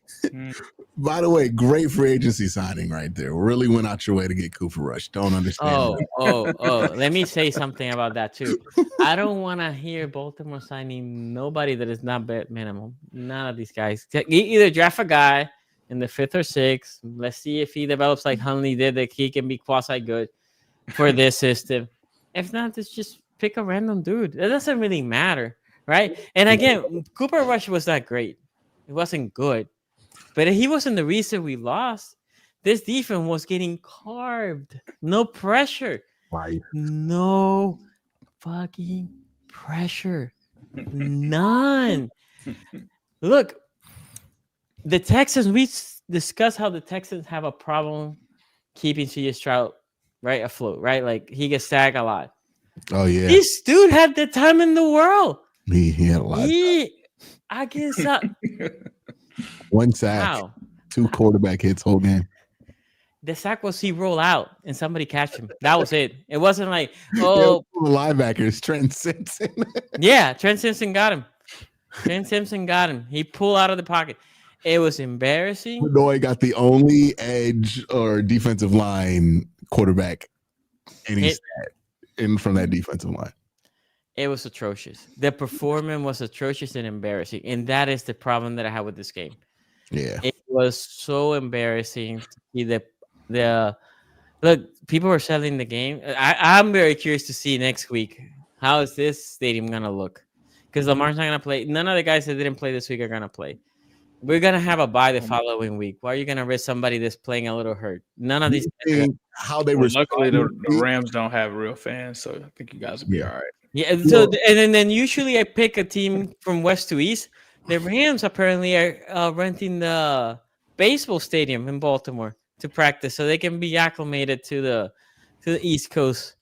By the way, great free agency signing right there. Really went out your way to get Cooper Rush. Don't understand.
Oh. Let me say something about that too. I don't want to hear Baltimore signing nobody that is not bet minimum. None of these guys. Either draft a guy in the 5th or 6th. Let's see if he develops like Hundley did, that he can be quasi good for this system. If not, it's just pick a random dude. It doesn't really matter, right? And again, Cooper Rush was not great. It wasn't good. But he wasn't the reason we lost. This defense was getting carved. No pressure.
Right.
No fucking pressure. None. Look, the Texans, we discussed how the Texans have a problem keeping C.J. Stroud, right, afloat, right? Like, he gets sacked a lot.
Oh, yeah.
This dude had the time in the world.
He had a lot.
I guess.
One sack,
Wow.
2 quarterback hits whole game.
The sack was he roll out and somebody catch him. That was it. It wasn't like,
The linebackers, Trent Simpson.
yeah, Trent Simpson got him. He pulled out of the pocket. It was embarrassing.
Benoit got the only edge or defensive line quarterback from that defensive line.
It was atrocious. The performance was atrocious and embarrassing. And that is the problem that I have with this game.
Yeah.
It was so embarrassing to see the look, people were selling the game. I'm very curious to see next week, how is this stadium gonna look? Because Lamar's not gonna play. None of the guys that didn't play this week are gonna play. We're gonna have a bye the following week. Why are you gonna risk somebody that's playing a little hurt? None of these
how they were.
Luckily, the Rams don't have real fans, so I think you guys will be all right.
Yeah. So and then usually I pick a team from west to east. The Rams apparently are renting the baseball stadium in Baltimore to practice, so they can be acclimated to the East Coast.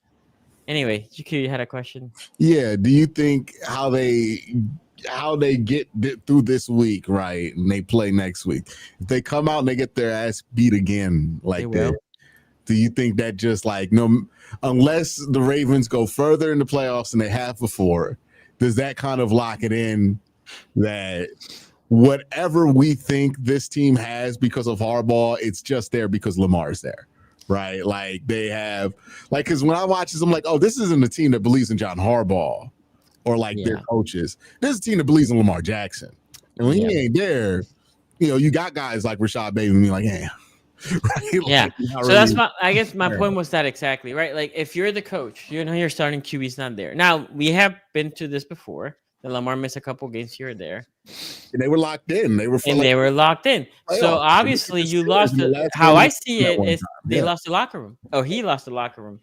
Anyway, you had a question.
Yeah. Do you think how they get through this week, right? And they play next week. If they come out and they get their ass beat again like that, do you think that just like unless the Ravens go further in the playoffs than they have before, does that kind of lock it in that whatever we think this team has because of Harbaugh, it's just there because Lamar's there, right? Like they have, like, because when I watch this, I'm like, oh, this isn't a team that believes in John Harbaugh or like their coaches. This is a team that believes in Lamar Jackson. And when he ain't there, you got guys like Rashad Bateman like, hey. Right? Like,
so that's my point was that exactly, right? Like if you're the coach, your starting QB's not there. Now we have been to this before. The Lamar missed a couple games here or there.
And they were locked in. They were
locked in. So obviously you lost how I see it is they lost the locker room. Oh, he lost the locker room.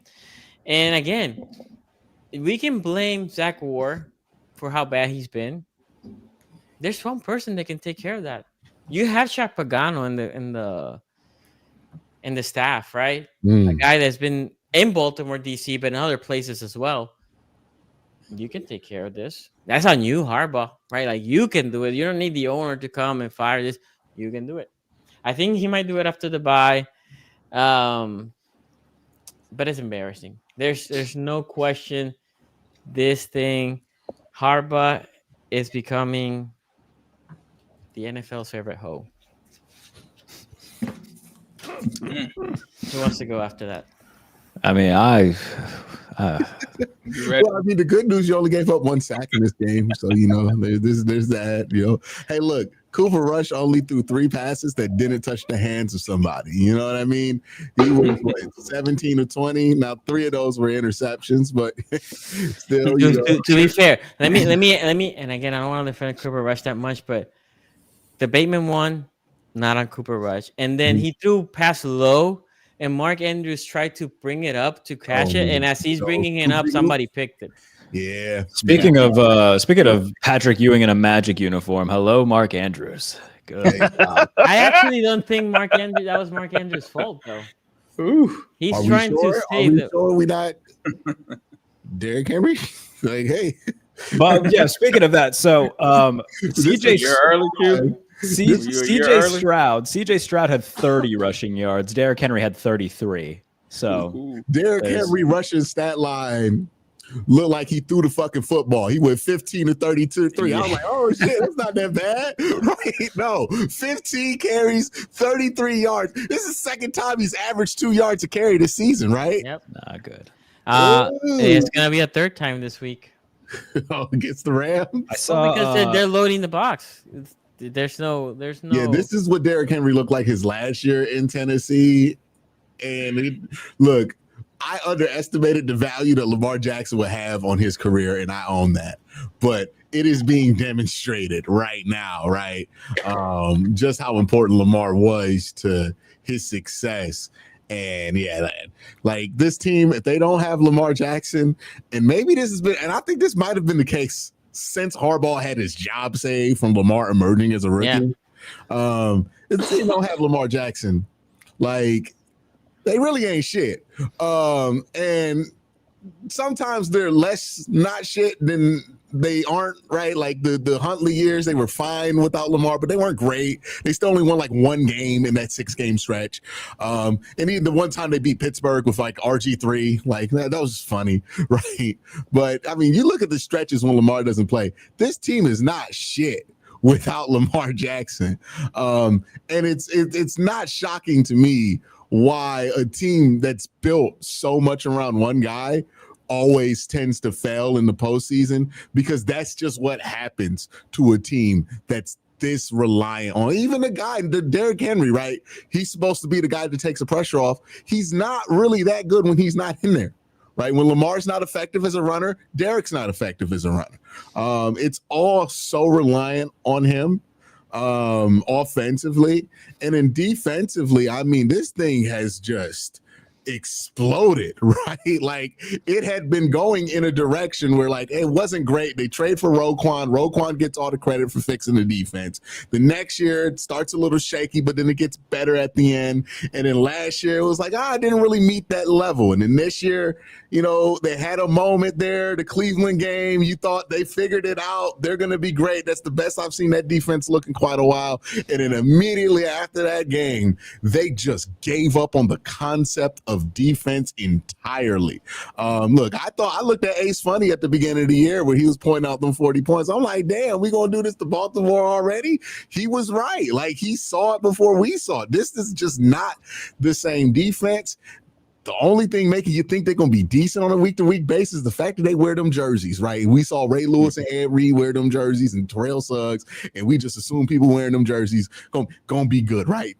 And again, we can blame Zach Ward for how bad he's been. There's one person that can take care of that. You have Shaq Pagano in the staff, right? A guy that's been in Baltimore, DC, but in other places as well. You can take care of this. That's on you, Harbaugh, right? Like you can do it. You don't need the owner to come and fire this. You can do it. I think he might do it after the bye. But it's embarrassing. There's no question. This thing, Harbaugh is becoming the NFL's favorite hoe. Who wants to go after that?
I mean,
Well, I mean, the good news, you only gave up 1 sack in this game. So, there's that, Hey, look, Cooper Rush only threw 3 passes that didn't touch the hands of somebody. You know what I mean? He was 17 of 20. Now, 3 of those were interceptions, but still,
to be fair, let me, and again, I don't want to defend Cooper Rush that much, but the Bateman one, not on Cooper Rush. And then he threw pass low, and Mark Andrews tried to bring it up to catch it, and as he's bringing it up, somebody picked it.
Yeah.
Speaking of Patrick Ewing in a Magic uniform, hello, Mark Andrews. Good.
I actually don't think that was Mark Andrews' fault, though.
Ooh.
He's trying to say that.
Sure we not Derrick Henry? Like, hey.
But yeah, speaking of that, so CJ Stroud had 30 rushing yards. Derrick Henry had 33. So
Derrick Henry rushing stat line looked like he threw the fucking football. He went 15 to 32 3. I was like, oh shit, that's not that bad. Right? No, 15 carries, 33 yards. This is the second time he's averaged 2 yards a carry this season, right?
Yep.
Not good.
It's gonna be a third time this week.
Against the Rams.
I saw
because they're loading the box. There's no.
Yeah, this is what Derrick Henry looked like his last year in Tennessee. And look, I underestimated the value that Lamar Jackson would have on his career, and I own that. But it is being demonstrated right now, right? Just how important Lamar was to his success. And yeah, like this team, if they don't have Lamar Jackson, and maybe this has been, and I think this might have been the case since Harbaugh had his job saved from Lamar emerging as a rookie. Yeah. If they don't have Lamar Jackson, like they really ain't shit. And sometimes they're less not shit than they aren't, right? Like the Huntley years, they were fine without Lamar, but they weren't great. They still only won like 1 game in that 6-game stretch. And even the one time they beat Pittsburgh with like RG3, like that was funny, right? But I mean, you look at the stretches when Lamar doesn't play, this team is not shit without Lamar Jackson. And it's not shocking to me why a team that's built so much around one guy always tends to fail in the postseason, because that's just what happens to a team that's this reliant on even the guy, the Derrick Henry, right? He's supposed to be the guy that takes the pressure off. He's not really that good when he's not in there, right? When Lamar's not effective as a runner, Derrick's not effective as a runner. It's all so reliant on him offensively. And then defensively, I mean, this thing has just exploded, right? Like it had been going in a direction where like it wasn't great. They trade for Roquan. Roquan gets all the credit for fixing the defense. The next year it starts a little shaky, but then it gets better at the end. And then last year it was like, I didn't really meet that level. And then this year, they had a moment there, the Cleveland game. You thought they figured it out. They're going to be great. That's the best I've seen that defense look in quite a while. And then immediately after that game, they just gave up on the concept of defense entirely. Look, I looked at Ace Funny at the beginning of the year where he was pointing out them 40 points. I'm like, damn, we going to do this to Baltimore already? He was right. Like he saw it before we saw it. This is just not the same defense. The only thing making you think they're going to be decent on a week-to-week basis is the fact that they wear them jerseys, right? We saw Ray Lewis and Ed Reed wear them jerseys and Terrell Suggs, and we just assume people wearing them jerseys going to be good, right?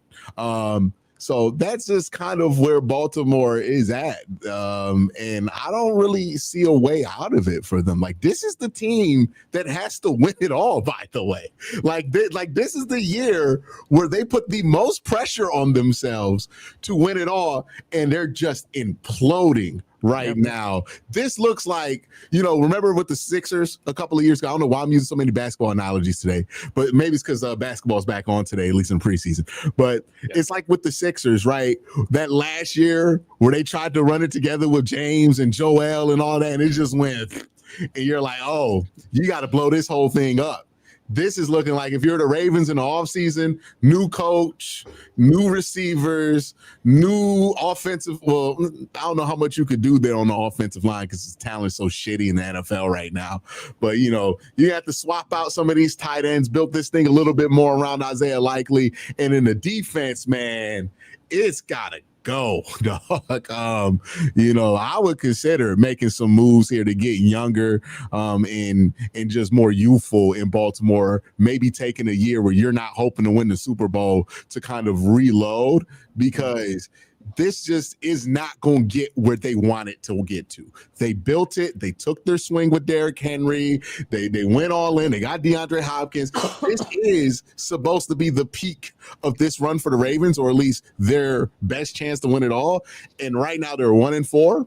So that's just kind of where Baltimore is at. And I don't really see a way out of it for them. Like, this is the team that has to win it all, by the way. Like this is the year where they put the most pressure on themselves to win it all, and they're just imploding right now. This looks like, remember with the Sixers a couple of years ago? I don't know why I'm using so many basketball analogies today, but maybe it's because basketball's back on today, at least in preseason. But it's like with the Sixers, right? That last year where they tried to run it together with James and Joel and all that, and it just went, and you're like, oh, you got to blow this whole thing up. this is looking like if you're the Ravens in the offseason, new coach, new receivers, new offensive. Well, I don't know how much you could do there on the offensive line because his talent's so shitty in the NFL right now. But, you have to swap out some of these tight ends, build this thing a little bit more around Isaiah Likely. And in the defense, man, it's got to go, dog. I would consider making some moves here to get younger and just more youthful in Baltimore, maybe taking a year where you're not hoping to win the Super Bowl to kind of reload, because this just is not going to get where they want it to get to. They built it. They took their swing with Derrick Henry. They went all in. They got DeAndre Hopkins. This is supposed to be the peak of this run for the Ravens, or at least their best chance to win it all. And right now they're 1-4.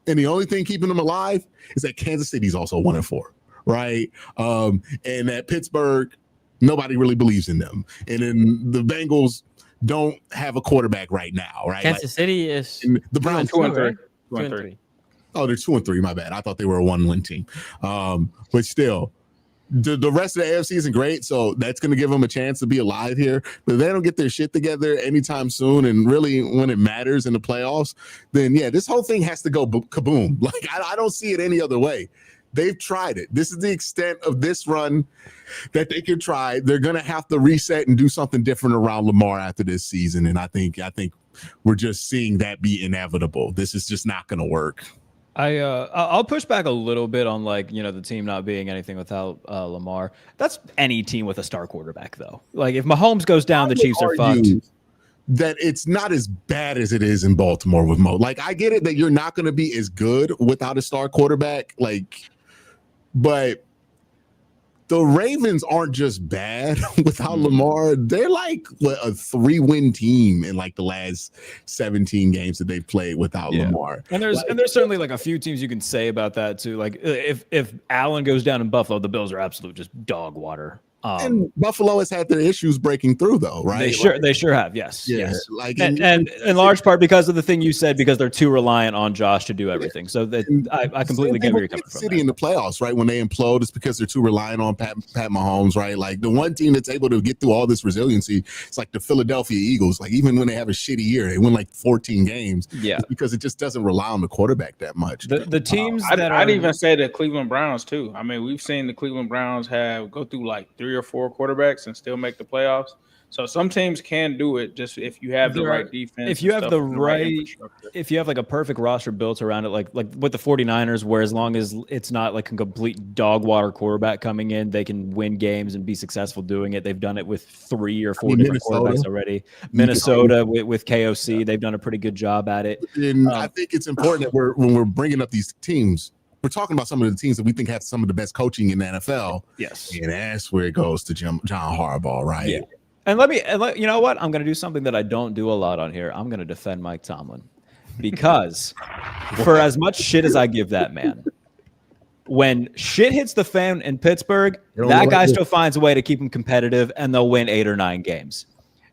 And the only thing keeping them alive is that Kansas City's also 1-4, right? And that Pittsburgh, nobody really believes in them. And then the Bengals don't have a quarterback right now, right?
Kansas City is
the Browns
2-3.
2-3.
Oh, they're 2-3. My bad. I thought they were a 1-win team. But still, the rest of the AFC isn't great, so that's going to give them a chance to be alive here. But if they don't get their shit together anytime soon, and really when it matters in the playoffs, then yeah, this whole thing has to go kaboom. Like I don't see it any other way. They've tried it. This is the extent of this run that they can try. They're going to have to reset and do something different around Lamar after this season. And I think we're just seeing that be inevitable. This is just not going to work.
I'll push back a little bit on the team not being anything without Lamar. That's any team with a star quarterback, though. Like if Mahomes goes down, the Chiefs are fucked.
That it's not as bad as it is in Baltimore with Mo. Like I get it that you're not going to be as good without a star quarterback. But the Ravens aren't just bad without Lamar. They're like a 3-win team in the last 17 games that they've played without Lamar.
And there's certainly a few teams you can say about that too. Like if Allen goes down in Buffalo, the Bills are absolute just dog water.
And Buffalo has had their issues breaking through, though, right?
They sure have. Yes.
Yeah.
Yes.
And
in large part because of the thing you said, because they're too reliant on Josh to do everything. So that I completely get where you're coming from.
City in the playoffs, right? When they implode, it's because they're too reliant on Pat Mahomes, right? Like the one team that's able to get through all this resiliency, it's like the Philadelphia Eagles. Like even when they have a shitty year, they win 14 games. Yeah, it's because it just doesn't rely on the quarterback that much.
The teams
I'd even say the Cleveland Browns too. I mean, we've seen the Cleveland Browns go through 3 or 4 quarterbacks and still make the playoffs. So some teams can do it just if you have the right defense.
If you have if you have a perfect roster built around it, like with the 49ers, where as long as it's not a complete dog water quarterback coming in, they can win games and be successful doing it. They've done it with 3 or 4 different quarterbacks already. Minnesota with KOC, they've done a pretty good job at it.
And I think it's important that when we're bringing up these teams, we're talking about some of the teams that we think have some of the best coaching in the NFL.
Yes.
And that's where it goes to John Harbaugh, right?
Yeah. And you know what? I'm going to do something that I don't do a lot on here. I'm going to defend Mike Tomlin, because for as much shit as I give that man, when shit hits the fan in Pittsburgh, that guy still finds a way to keep him competitive, and they'll win 8 or 9 games.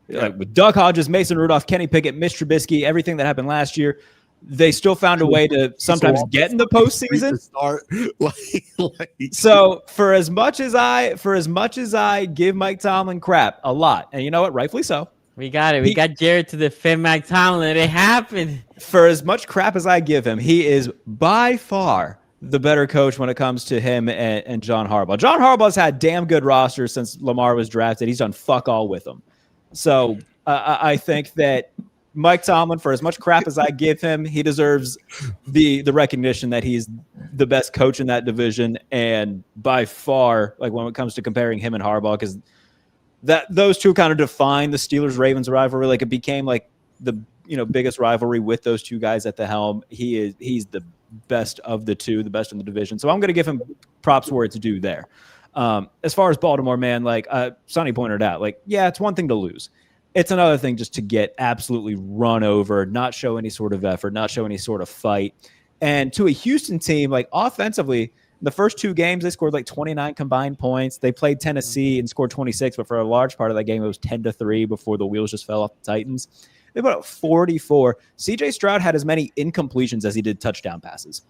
With Doug Hodges, Mason Rudolph, Kenny Pickett, Mitch Trubisky, everything that happened last year, they still found a way to sometimes get in the postseason. So for as much as I give Mike Tomlin crap a lot, and you know what, rightfully so.
We got it. We got Jared to defend Mike Tomlin. It happened.
For as much crap as I give him, he is by far the better coach when it comes to him and John Harbaugh. John Harbaugh's had damn good rosters since Lamar was drafted. He's done fuck all with them. So I think that Mike Tomlin, for as much crap as I give him, he deserves the recognition that he's the best coach in that division, and by far, when it comes to comparing him and Harbaugh, because those two kind of define the Steelers-Ravens rivalry. It became the biggest rivalry with those two guys at the helm. He's the best of the two, the best in the division. So I'm going to give him props where it's due there. As far as Baltimore, man, Sonny pointed out, it's one thing to lose. It's another thing just to get absolutely run over, not show any sort of effort, not show any sort of fight. And to a Houston team, offensively, the first 2 games, they scored 29 combined points. They played Tennessee and scored 26, but for a large part of that game, it was 10-3 before the wheels just fell off the Titans. They put up 44. CJ Stroud had as many incompletions as he did touchdown passes.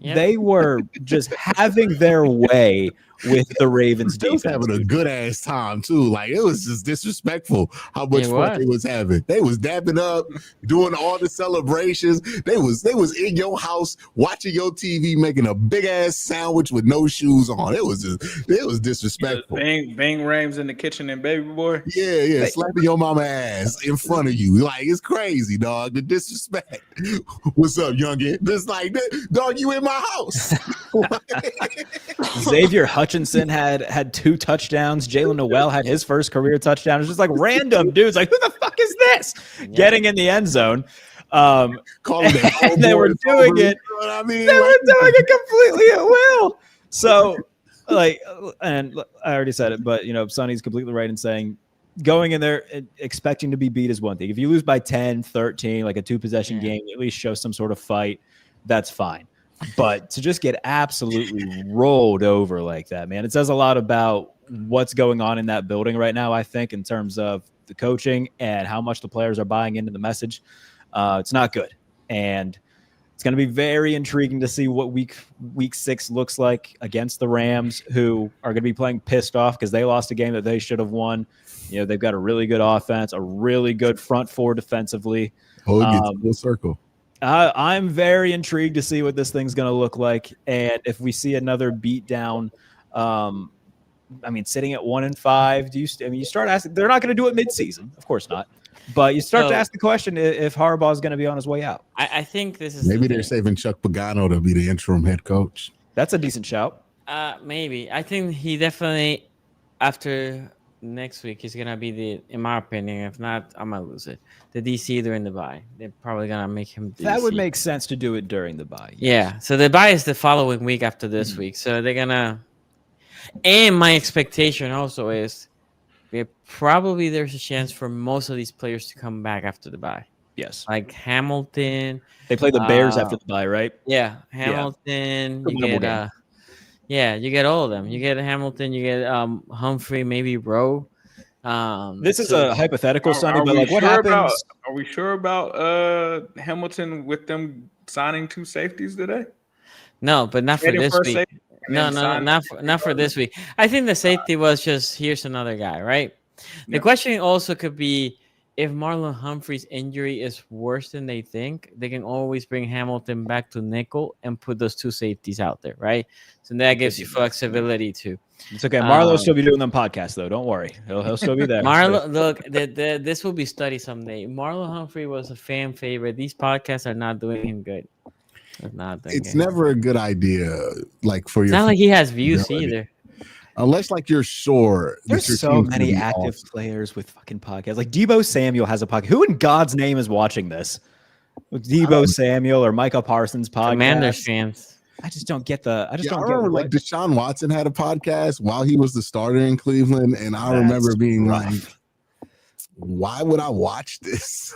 They were just having their way with the Ravens
They was
defense.
having a good ass time too. Like it was just disrespectful how much fun they was having. They was dapping up, doing all the celebrations. They was in your house watching your TV, making a big ass sandwich with no shoes on. It was disrespectful.
Bang Rams in the kitchen and baby boy.
Yeah, slapping your mama ass in front of you. Like it's crazy, dog. The disrespect. What's up, youngin? Just like, dog, you in my house.
Xavier Hutchinson had 2 touchdowns. Jalen Noel had his first career touchdown. It's just like random dudes. Like, who the fuck is this? Getting in the end zone. And they were doing it.
You know what I mean?
They were doing it completely at will. So, like, and I already said it, but Sonny's completely right in saying going in there expecting to be beat is one thing. If you lose by 10, 13, like a 2-possession game, at least show some sort of fight. That's fine. But to just get absolutely rolled over like that, man, it says a lot about what's going on in that building right now, I think, in terms of the coaching and how much the players are buying into the message. It's not good. And it's going to be very intriguing to see what week 6 looks like against the Rams, who are going to be playing pissed off because they lost a game that they should have won. They've got a really good offense, a really good front four defensively.
Oh, it gets full circle.
I'm very intrigued to see what this thing's going to look like. And if we see another beatdown, sitting at 1-5, you start asking, they're not going to do it midseason. Of course not. But you start to ask the question if Harbaugh is going to be on his way out.
I think this is
maybe they're saving Chuck Pagano to be the interim head coach.
That's a decent shout.
Maybe. I think he definitely, after next week, he's going to be in my opinion, if not, I might lose it, the DC during the bye. They're probably going to make him DC.
That would make sense to do it during the bye.
Yeah. So the bye is the following week after this week. So they're going to, and my expectation also is probably there's a chance for most of these players to come back after the bye.
Yes.
Like Hamilton.
They play the Bears after the bye, right?
Yeah. Hamilton. Yeah. You get all of them. You get Hamilton. You get Humphrey, maybe Rowe.
This is a hypothetical, Sonny, but like what happens?
Are we sure about Hamilton with them signing 2 safeties today?
No, but not for this week. No, not for this week. I think the safety was just here's another guy, right? The question also could be if Marlon Humphrey's injury is worse than they think, they can always bring Hamilton back to nickel and put those 2 safeties out there, right? So that gives you flexibility too.
It's okay. Marlo will still be doing them podcasts though. Don't worry, he'll still be there.
Marlo, look, this will be studied someday. Marlon Humphrey was a fan favorite. These podcasts are not doing him good.
It's never a good idea, like for your.
It's not like he has views either.
Unless like you're sure.
There's so many active players with fucking podcasts. Like Deebo Samuel has a podcast. Who in God's name is watching this? Deebo Samuel or Micah Parsons podcast?
Commanders fans.
I just don't get the. I
remember like Deshaun Watson had a podcast while he was the starter in Cleveland, and I remember being like, why would I watch this?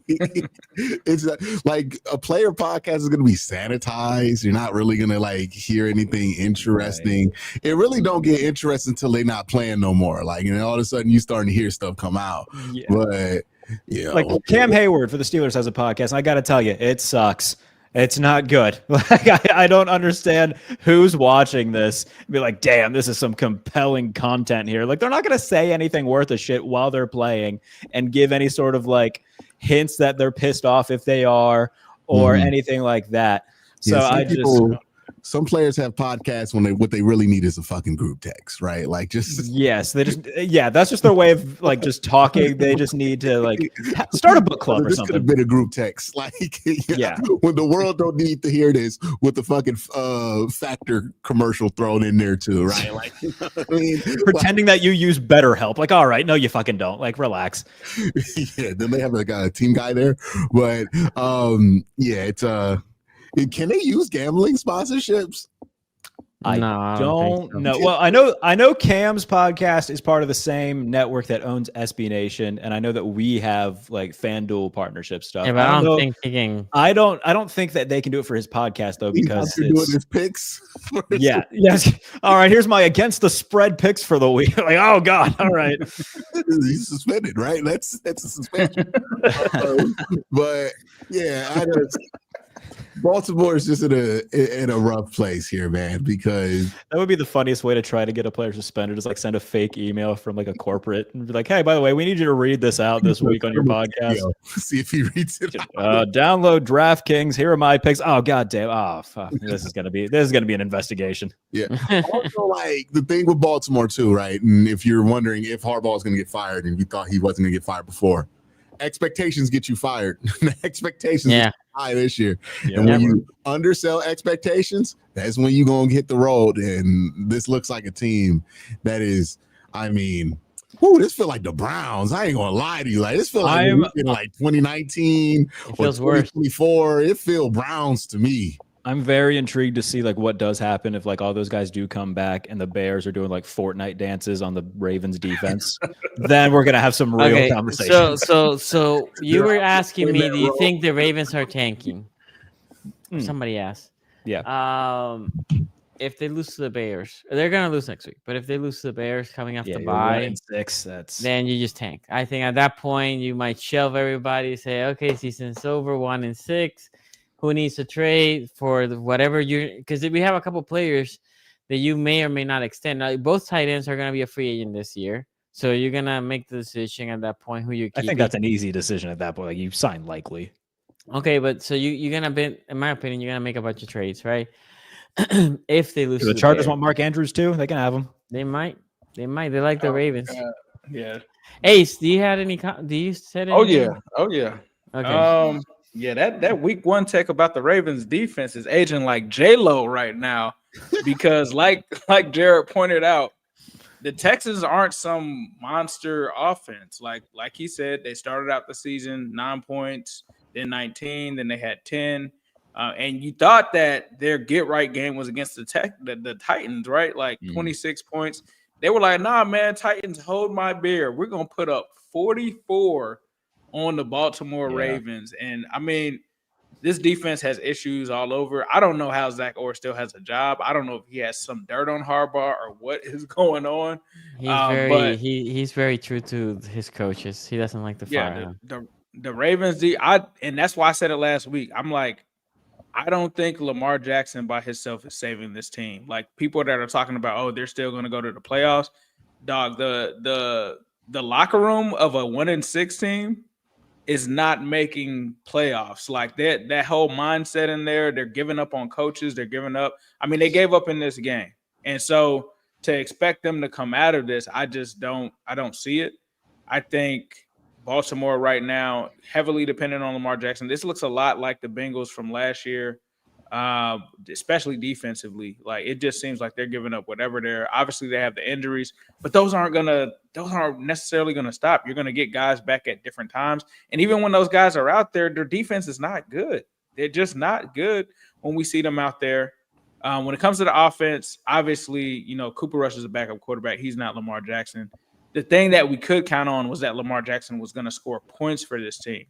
It's like a player podcast is going to be sanitized. You're not really going to like hear anything interesting. Right. It really don't get interesting until they're not playing no more. Like, all of a sudden you starting to hear stuff come out. Yeah. But
like Cam Hayward for the Steelers has a podcast. And I got to tell you, it sucks. It's not good. Like I don't understand who's watching this and be like, damn, this is some compelling content here. Like they're not going to say anything worth a shit while they're playing and give any sort of like hints that they're pissed off if they are or anything like that. So
some players have podcasts when what they really need is a fucking group text, right? Like just
that's just their way of like just talking. They just need to like start a book club or something.
This could have been a group text, like when the world don't need to hear this with the fucking Factor commercial thrown in there too, right? Like
pretending that you use BetterHelp. Like, all right, no, you fucking don't. Like, relax.
Yeah, then they have a team guy there, but it's can they use gambling sponsorships?
I don't know. Well, I know Cam's podcast is part of the same network that owns SB Nation, and I know that we have like FanDuel partnership stuff.
Yeah, but
I don't think that they can do it for his podcast though, because
he's doing his picks.
Yes. All right, here's my against the spread picks for the week. Like, oh god, all right.
He's suspended, right? That's a suspension. But yeah, Baltimore is just in a rough place here, man, because
that would be the funniest way to try to get a player suspended is like send a fake email from like a corporate and be like, hey, by the way, we need you to read this out this week on your podcast.
See if he reads it.
Download DraftKings. Here are my picks. Oh, god damn. Oh, fuck. This is gonna be an investigation.
Yeah. Also, like the thing with Baltimore too, right? And if you're wondering if Harbaugh is gonna get fired and you thought he wasn't gonna get fired before, expectations get you fired. Expectations are high this year. Yeah, and when you undersell expectations, that's when you're going to hit the road. And this looks like a team that is, I mean, this feel like the Browns. I ain't going to lie to you. Like, this feel like, like 2019 or 2024. It feel Browns to me.
I'm very intrigued to see like what does happen if like all those guys do come back and the Bears are doing like Fortnite dances on the Ravens defense. Then we're gonna have some real conversations.
So you were asking me, do you think the Ravens are tanking? Somebody asked.
Yeah.
If they lose to the Bears, they're gonna lose next week. But if they lose to the Bears coming off the bye,
1-6,
then you just tank. I think at that point you might shelve everybody, say, okay, season's over, 1-6. Who needs to trade for whatever because we have a couple players that you may or may not extend. Now, both tight ends are going to be a free agent this year. So you're going to make the decision at that point who you keep.
I think that's an easy decision at that point. Like you sign likely.
Okay, but so you're going to be, in my opinion, you're going to make a bunch of trades, right? If they lose.
The Chargers want Mark Andrews too. They can have him.
They might. They like the Ravens.
Yeah.
Ace, do you have any? Do you said anything?
Oh yeah.
Okay.
Yeah, that week one tech about the Ravens defense is aging like J-Lo right now because like Jared pointed out, the Texans aren't some monster offense. Like he said, they started out the season 9 points, then 19, then they had 10. And you thought that their get-right game was against the Titans, right? Like 26 points. They were like, nah, man, Titans, hold my beer. We're going to put up 44 on the Baltimore Ravens. And I mean, this defense has issues all over. I don't know how Zach Orr still has a job. I don't know if he has some dirt on Harbaugh or what is going on.
He's very true to his coaches. He doesn't like to fire him.
The Ravens, and that's why I said it last week. I'm like, I don't think Lamar Jackson by himself is saving this team. Like people that are talking about, oh, they're still going to go to the playoffs. Dog, the locker room of a 1-6 team is not making playoffs. Like that whole mindset in there, they're giving up on coaches. They're giving up. I mean, they gave up in this game. And so to expect them to come out of this, I don't see it. I think Baltimore right now, heavily dependent on Lamar Jackson. This looks a lot like the Bengals from last year, especially defensively. Like it just seems like they're giving up whatever they're. Obviously, they have the injuries, but those aren't necessarily gonna stop. You're gonna get guys back at different times, and even when those guys are out there, their defense is not good. They're just not good when we see them out there. When it comes to the offense, obviously, Cooper Rush is a backup quarterback. He's not Lamar Jackson. The thing that we could count on was that Lamar Jackson was going to score points for this team.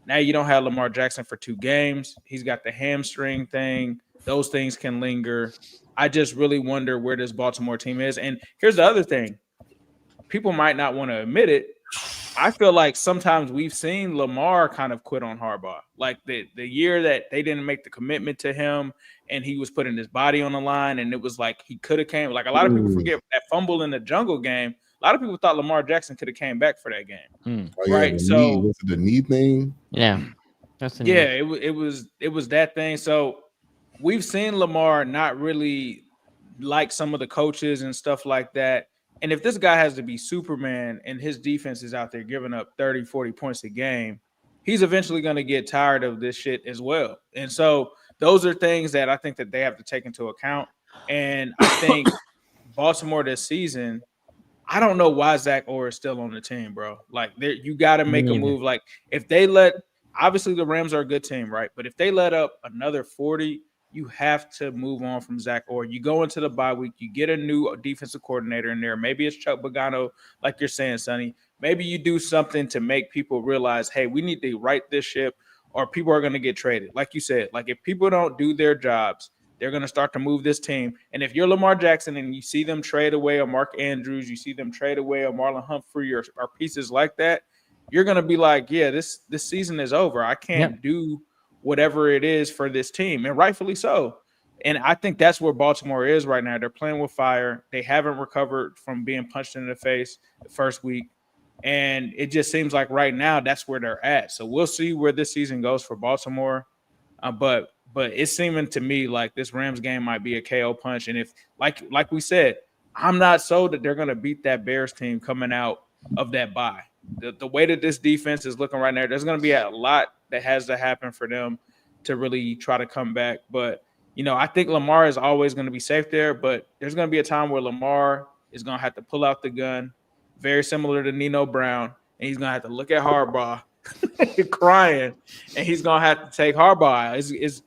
Now you don't have Lamar Jackson for 2 games. He's got the hamstring thing. Those things can linger. I just really wonder where this Baltimore team is. And here's the other thing. People might not want to admit it. I feel like sometimes we've seen Lamar kind of quit on Harbaugh. Like the year that they didn't make the commitment to him and he was putting his body on the line and it was like he could have came. Like a lot of people forget that fumble in the jungle game. A lot of people thought Lamar Jackson could have came back for that game, right? So
was it the knee thing?
Yeah,
that's it was that thing. So we've seen Lamar not really like some of the coaches and stuff like that. And if this guy has to be Superman and his defense is out there giving up 30, 40 points a game, he's eventually going to get tired of this shit as well. And so those are things that I think that they have to take into account. And I think Baltimore this season, I don't know why Zach Orr is still on the team, bro. Like, you got to make a move. Like, if they obviously the Rams are a good team, right? But if they let up another 40, you have to move on from Zach Orr. You go into the bye week, you get a new defensive coordinator in there. Maybe it's Chuck Pagano, like you're saying, Sonny. Maybe you do something to make people realize, hey, we need to right this ship or people are going to get traded. Like you said, like if people don't do their jobs, they're going to start to move this team. And if you're Lamar Jackson and you see them trade away a Mark Andrews, you see them trade away a Marlon Humphrey or pieces like that, you're going to be like, yeah, this season is over. I can't do whatever it is for this team, and rightfully so. And I think that's where Baltimore is right now. They're playing with fire. They haven't recovered from being punched in the face the first week. And it just seems like right now that's where they're at. So we'll see where this season goes for Baltimore. But it's seeming to me like this Rams game might be a KO punch. And if, like we said, I'm not sold that they're going to beat that Bears team coming out of that bye. The way that this defense is looking right now, there's going to be a lot that has to happen for them to really try to come back. But I think Lamar is always going to be safe there, but there's going to be a time where Lamar is going to have to pull out the gun, very similar to Nino Brown, and he's going to have to look at Harbaugh crying, and he's going to have to take Harbaugh.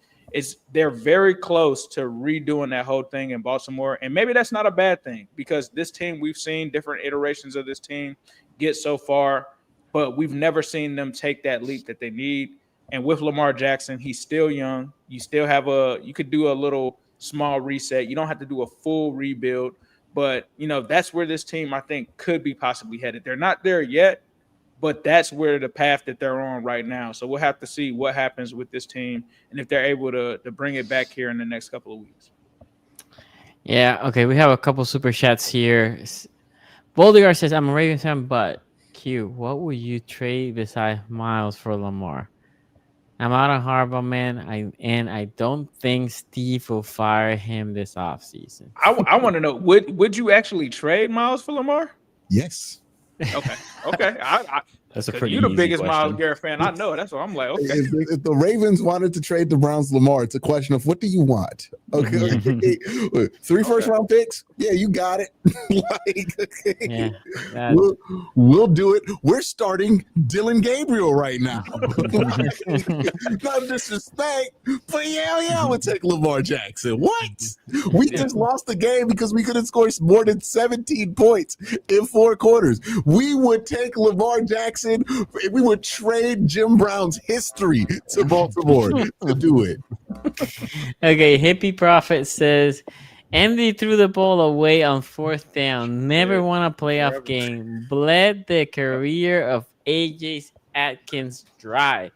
They're very close to redoing that whole thing in Baltimore, and maybe that's not a bad thing because this team, we've seen different iterations of this team get so far, but we've never seen them take that leap that they need. And with Lamar Jackson, he's still young. You still have you could do a little small reset. You don't have to do a full rebuild, but that's where this team, I think, could be possibly headed. They're not there yet, but that's where the path that they're on right now. So we'll have to see what happens with this team and if they're able to bring it back here in the next couple of weeks.
Yeah. Okay. We have a couple super chats here. Boldigar says, "I'm a Ravens fan, but Q, what would you trade beside Miles for Lamar? I'm out on Harbaugh, man. I don't think Steve will fire him this offseason."
I want to know, would you actually trade Miles for Lamar?
Yes.
Okay.
That's a pretty
You're the
easy
biggest
question.
Myles Garrett fan I know. That's what I'm like. Okay.
If the Ravens wanted to trade the Browns Lamar, it's a question of what do you want? Okay. 3 first-round picks? Yeah, you got it. We'll do it. We're starting Dylan Gabriel right now. Not disrespect, but yeah, we'll take Lamar Jackson. What? We just lost the game because we couldn't score more than 17 points in 4 quarters. We would take Lamar Jackson. We would trade Jim Brown's history to Baltimore to do it.
Okay, Hippie Prophet says, Andy threw the ball away on 4th down. Never won a playoff game. Bled the career of AJ Atkins dry.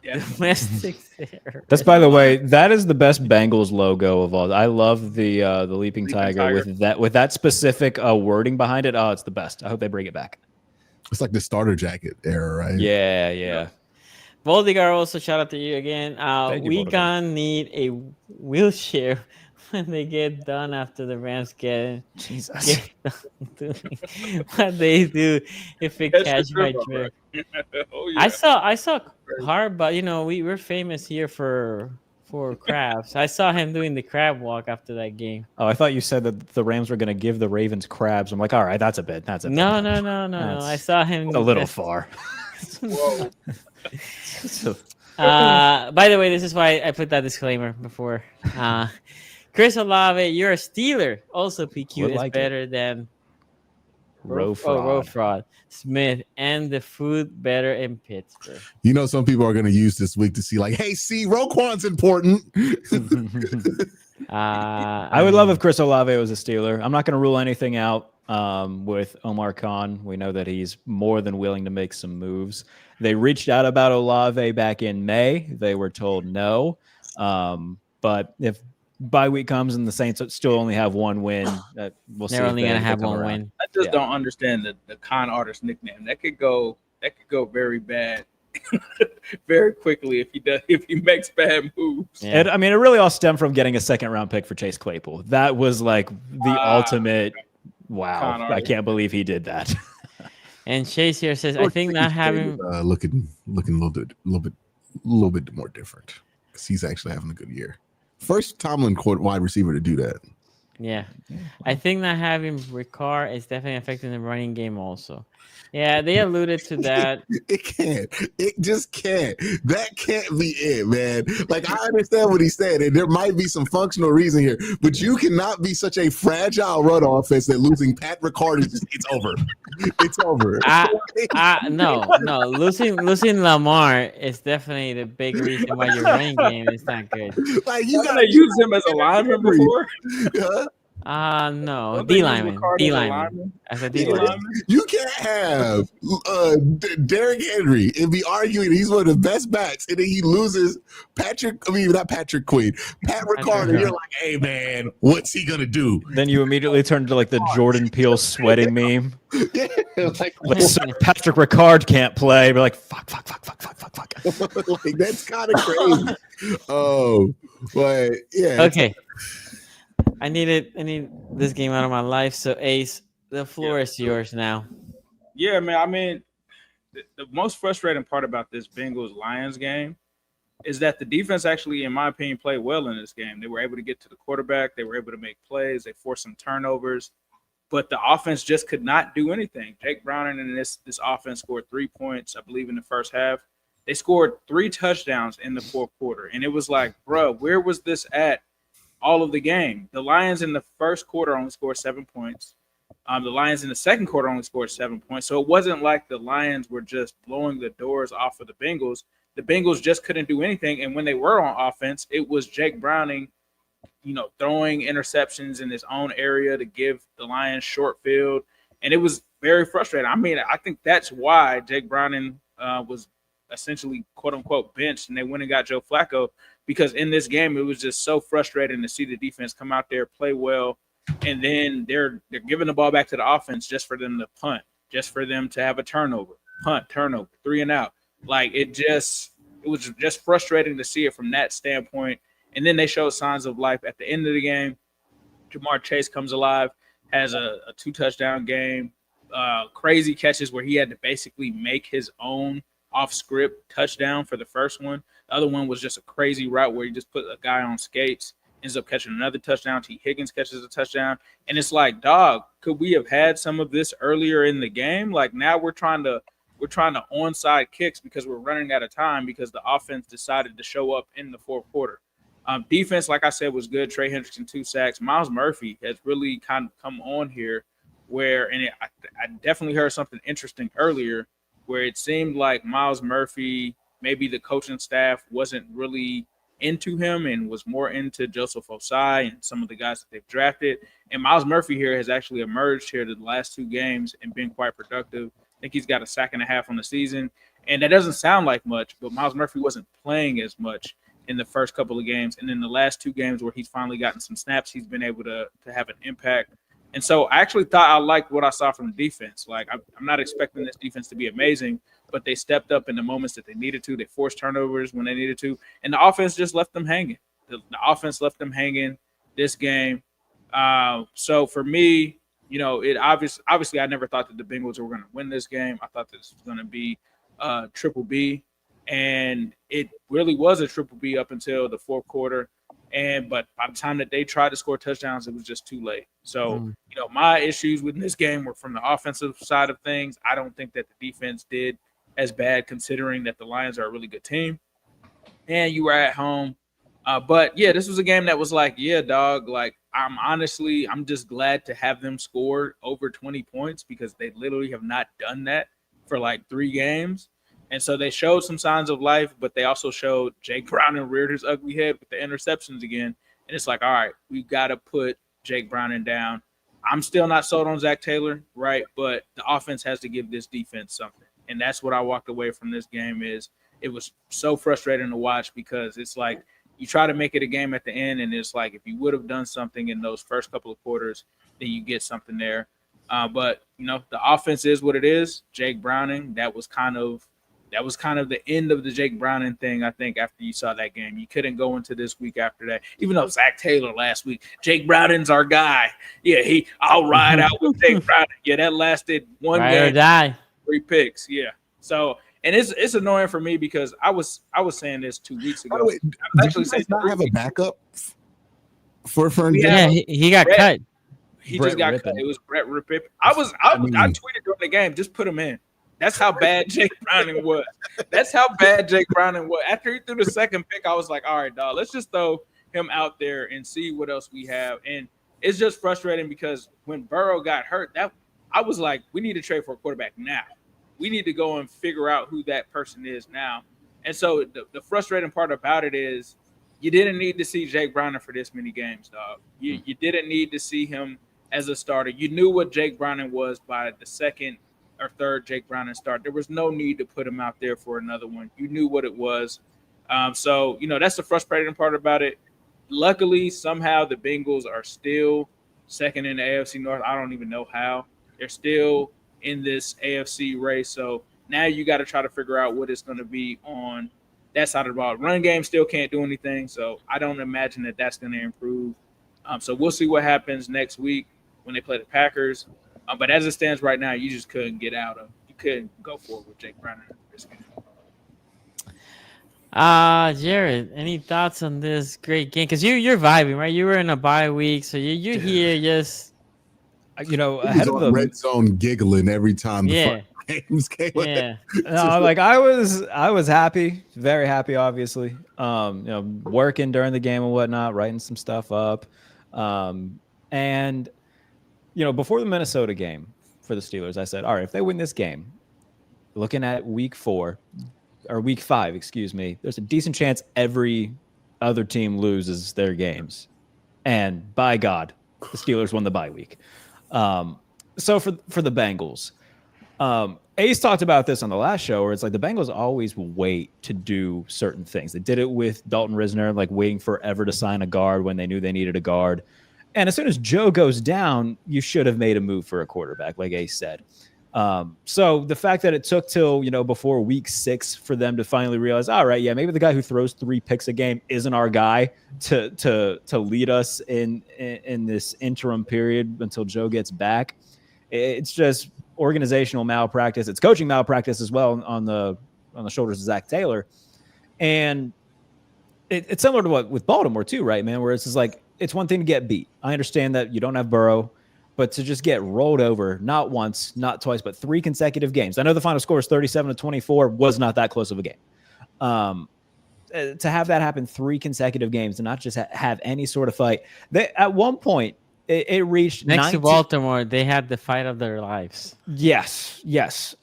Domestic error.
That's, by the way, that is the best Bengals logo of all. I love the Leaping Tiger with that specific wording behind it. Oh, it's the best. I hope they bring it back.
It's like the starter jacket era, right?
Yeah.
Voldigar, also shout out to you again. We
Voldigar.
gonna need a wheelchair when they get done after the Rams get done doing what they do. If it catch my drift.
Oh, yeah.
I saw Harbaugh. We're famous here for crabs. I saw him doing the crab walk after that game.
Oh, I thought you said that the Rams were going to give the Ravens crabs. I'm like, all right, that's a bit.
No. I saw him
a little far.
Whoa.
By the way, this is why I put that disclaimer before. Chris Olave, you're a Steeler. Also, PQ is better than
Row fraud.
Smith, and the food better in Pittsburgh.
Some people are going to use this week to see, like, hey, see, Roquan's important.
I would love if Chris Olave was a Steeler. I'm not going to rule anything out with Omar Khan. We know that he's more than willing to make some moves. They reached out about Olave back in May. They were told no. But if bye week comes and the Saints still only have 1 win, we'll see.
They're only going to have 1 win.
I just don't understand the con artist nickname. That could go very bad very quickly if he makes bad moves.
Yeah. And I mean, it really all stemmed from getting a 2nd-round pick for Chase Claypool. That was like the ultimate. Wow, I can't believe he did that.
And Chase here says, I think not having
looking a little bit more different because he's actually having a good year. First Tomlin wide receiver to do that.
Yeah. I think not having Ricard is definitely affecting the running game also. Yeah, they alluded to that.
It can't. It just can't. That can't be it, man. Like, I understand what he said, and there might be some functional reason here, but you cannot be such a fragile run offense that losing Pat Ricard is it's over. It's over.
No. Losing Lamar is definitely the big reason why your running game is not good.
Like, you gotta use him as a lineman before.
No,
Don't they
D
use
lineman.
Ricardo
D
as a
lineman.
lineman?
As a
D
D lineman.
lineman?
You can't have Derrick Henry and be arguing he's one of the best backs, and then he loses not Patrick Quinn, Pat Ricardo. You're like, hey man, what's he gonna do?
Then you immediately turn to like the Jordan Peele sweating meme.
like,
Patrick Ricard can't play. We're like, fuck.
like that's kind of crazy. Oh, but yeah.
Okay. I need this game out of my life. So Ace, the floor is yours now.
Yeah, man. I mean, the most frustrating part about this Bengals-Lions game is that the defense actually, in my opinion, played well in this game. They were able to get to the quarterback. They were able to make plays. They forced some turnovers. But the offense just could not do anything. Jake Browning and this offense scored 3 points, I believe, in the first half. They scored 3 touchdowns in the fourth quarter. And it was like, bro, where was this at all of the game? The Lions in the first quarter only scored 7 points. The Lions in the second quarter only scored 7 points. So it wasn't like the Lions were just blowing the doors off of the Bengals. The Bengals just couldn't do anything. And when they were on offense, it was Jake Browning, throwing interceptions in his own area to give the Lions short field. And it was very frustrating. I mean, I think that's why Jake Browning was essentially, quote unquote, benched, and they went and got Joe Flacco, because in this game, it was just so frustrating to see the defense come out there, play well, and then they're giving the ball back to the offense just for them to punt, just for them to have a turnover, punt, turnover, 3 and out. Like it was just frustrating to see it from that standpoint. And then they showed signs of life at the end of the game. Jamar Chase comes alive, has a 2-touchdown game, crazy catches where he had to basically make his own off-script touchdown for the first one. The other one was just a crazy route where he just put a guy on skates, ends up catching another touchdown. T. Higgins catches a touchdown. And it's like, dog, could we have had some of this earlier in the game? Like now we're trying to onside kicks because we're running out of time because the offense decided to show up in the fourth quarter. Defense, like I said, was good. Trey Hendrickson, 2 sacks. Miles Murphy has really kind of come on here I definitely heard something interesting earlier where it seemed like Miles Murphy, maybe the coaching staff wasn't really into him and was more into Joseph Osai and some of the guys that they've drafted. And Miles Murphy here has actually emerged here the last 2 games and been quite productive. I think he's got a 1.5 sacks on the season. And that doesn't sound like much, but Miles Murphy wasn't playing as much in the first couple of games. And in the last 2 games where he's finally gotten some snaps, he's been able to have an impact. And so I actually thought I liked what I saw from the defense. Like I'm not expecting this defense to be amazing, but they stepped up in the moments that they needed to. They forced turnovers when they needed to. And the offense just left them hanging. The offense left them hanging this game. So for me, it obviously I never thought that the Bengals were going to win this game. I thought this was going to be triple B. And it really was a triple B up until the fourth quarter. But by the time that they tried to score touchdowns, it was just too late. So, my issues with this game were from the offensive side of things. I don't think that the defense did as bad considering that the Lions are a really good team. And you were at home. But, yeah, this was a game that was like, yeah, dog, like I'm just glad to have them score over 20 points because they literally have not done that for like 3 games. And so they showed some signs of life, but they also showed Jake Browning reared his ugly head with the interceptions again. And it's like, all right, we've got to put Jake Browning down. I'm still not sold on Zac Taylor, right? But the offense has to give this defense something. And that's what I walked away from this game is it was so frustrating to watch because it's like you try to make it a game at the end, and it's like if you would have done something in those first couple of quarters, then you get something there. But, the offense is what it is. Jake Browning, that was kind of the end of the Jake Browning thing, I think, after you saw that game. You couldn't go into this week after that. Even though Zac Taylor last week, Jake Browning's our guy. Yeah, I'll ride out with Jake Browning. Yeah, that lasted 1
Ride
game.
or die.
3 picks, yeah. So, and it's annoying for me because I was saying this 2 weeks ago.
By the way,
I was actually saying
not have a backup for
Yeah, he got cut.
He
Brett
just got
Rippon.
cut. It was Brett Rippon. I tweeted during the game, just put him in. That's how bad Jake Browning was. After he threw the second pick, I was like, all right, dog, let's just throw him out there and see what else we have. And it's just frustrating because when Burrow got hurt, I was like, we need to trade for a quarterback now. We need to go and figure out who that person is now. And so the frustrating part about it is you didn't need to see Jake Browning for this many games, dog. You didn't need to see him as a starter. You knew what Jake Browning was by the second or third Jake Browning start. There was no need to put him out there for another one. You knew what it was. So, that's the frustrating part about it. Luckily, somehow the Bengals are still second in the AFC North. I don't even know how. They're still in this AFC race. So now you got to try to figure out what it's going to be on that side of the ball. Run game still can't do anything. So I don't imagine that that's going to improve. So we'll see what happens next week when they play the Packers. But as it stands right now, you just couldn't get out of. You couldn't go forward with Jake Browning this game.
Jared, any thoughts on this great game? Because you're vibing, right? You were in a bye week, so you're here just
ahead of the red zone, giggling every time the games came.
Yeah,
no, like I was happy, very happy, obviously. Working during the game and whatnot, writing some stuff up, and before the Minnesota game for the Steelers, I said, all right, if they win this game, looking at week 5, excuse me, there's a decent chance every other team loses their games. And by God, the Steelers won the bye week. So for the Bengals, Ace talked about this on the last show where it's like the Bengals always wait to do certain things. They did it with Dalton Risner, like waiting forever to sign a guard when they knew they needed a guard. And as soon as Joe goes down, you should have made a move for a quarterback, like Ace said. So the fact that it took till, before week 6 for them to finally realize, all right, yeah, maybe the guy who throws 3 picks a game isn't our guy to lead us in this interim period until Joe gets back. It's just organizational malpractice. It's coaching malpractice as well on the shoulders of Zac Taylor. And it's similar to what with Baltimore too, right, man? Where it's just like, it's one thing to get beat. I understand that you don't have Burrow. But to just get rolled over, not once, not twice, but 3 consecutive games. I know the final score is 37-24, was not that close of a game. To have that happen 3 consecutive games and not just have any sort of fight. At one point, it reached
next to Baltimore, they had the fight of their lives.
Yes.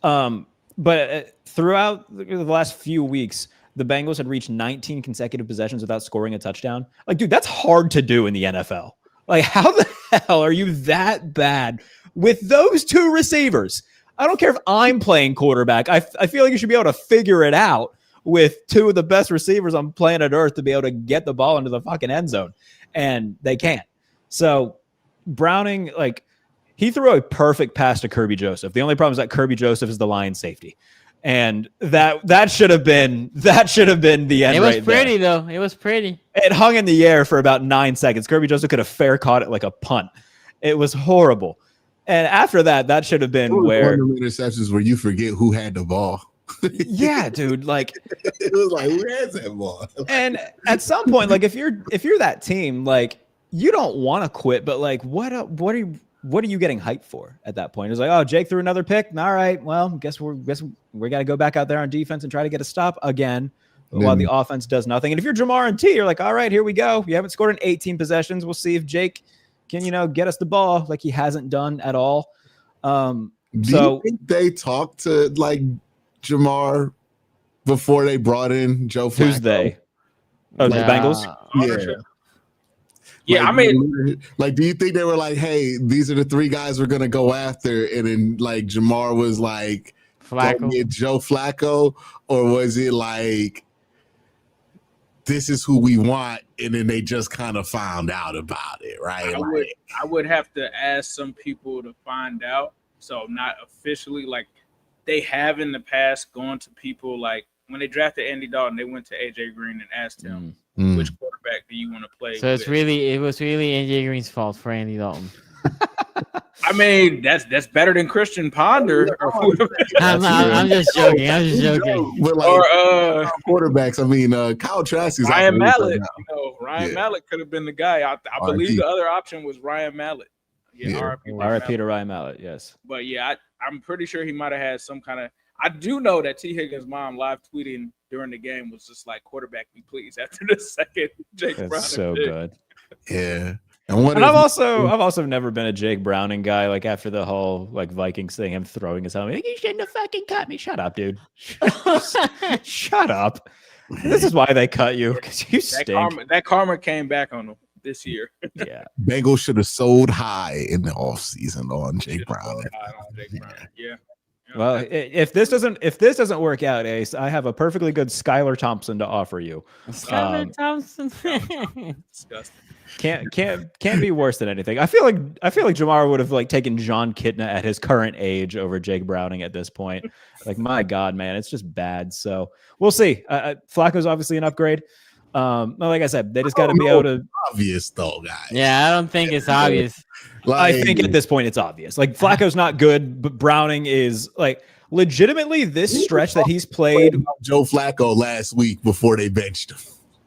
But throughout the last few weeks, the Bengals had reached 19 consecutive possessions without scoring a touchdown. Like, dude, that's hard to do in the NFL. Like, how the hell are you that bad with those 2 receivers? I don't care if I'm playing quarterback. I feel like you should be able to figure it out with 2 of the best receivers on planet Earth to be able to get the ball into the fucking end zone. And they can't. So Browning, like, he threw a perfect pass to Kirby Joseph. The only problem is that Kirby Joseph is the Lions safety. And that should have been the end.
It was pretty though. It was pretty.
It hung in the air for about 9 seconds. Kirby Joseph could have fair caught it like a punt. It was horrible. And after that should have been where
interceptions where you forget who had the ball.
Yeah, dude. Like
it was like, who has that ball?
And at some point, like if you're that team, like you don't want to quit, but like what are you getting hyped for at that point? It's like, oh, Jake threw another pick. All right, well, guess we got to go back out there on defense and try to get a stop again while the offense does nothing. And if you're Jamar and T, you're like, all right, here we go. You haven't scored in 18 possessions. We'll see if Jake can, get us the ball like he hasn't done at all.
Do you think they talked to like Jamar before they brought in Joe Flacco?
Who's they? Oh, the Bengals?
Yeah.
Yeah,
like, like, do you think they were like, hey, these are the 3 guys we're gonna go after, and then like Jamar was like,
Flacco,
get Joe Flacco, or was it like, this is who we want, and then they just kind of found out about it, right?
I would have to ask some people to find out. So not officially, like they have in the past gone to people like when they drafted Andy Dalton, they went to AJ Green and asked him. Which quarterback do you want to play?
So it was really AJ Green's fault for Andy Dalton.
I mean, that's better than Christian Ponder.
I'm just joking.
But like, or quarterbacks. I mean, Kyle Trask is
Ryan Mallett. Ryan Mallett could have been the guy. I believe the other option was Ryan Mallett.
RIP to Ryan Mallett. Yes.
But yeah, I'm pretty sure he might have had some kind of. I do know that T. Higgins' mom live tweeting during the game was just like, "Quarterback me, please." After the second, Jake Browning.
So good.
Yeah.
And I've also never been a Jake Browning guy. Like after the whole like Vikings thing, him throwing his helmet, you shouldn't have fucking cut me. Shut up, dude. Shut up. This is why they cut you, because you stink.
That karma came back on them this year.
Yeah.
Bengals should have sold high in the offseason on Jake Browning.
Yeah.
Well, if this doesn't work out, Ace, I have a perfectly good Skylar Thompson to offer you.
Skylar Thompson.
Disgusting.
Can't be worse than anything. I feel like Jamar would have like taken John Kitna at his current age over Jake Browning at this point. Like, my God, man, it's just bad. So we'll see. Flacco's obviously an upgrade. Like I said, they just got to be able to.
Obvious though, guys.
Yeah, I don't think it's obvious.
I think at this point it's obvious. Like, Flacco's not good, but Browning is like legitimately this stretch that he's played.
Joe Flacco last week before they benched him.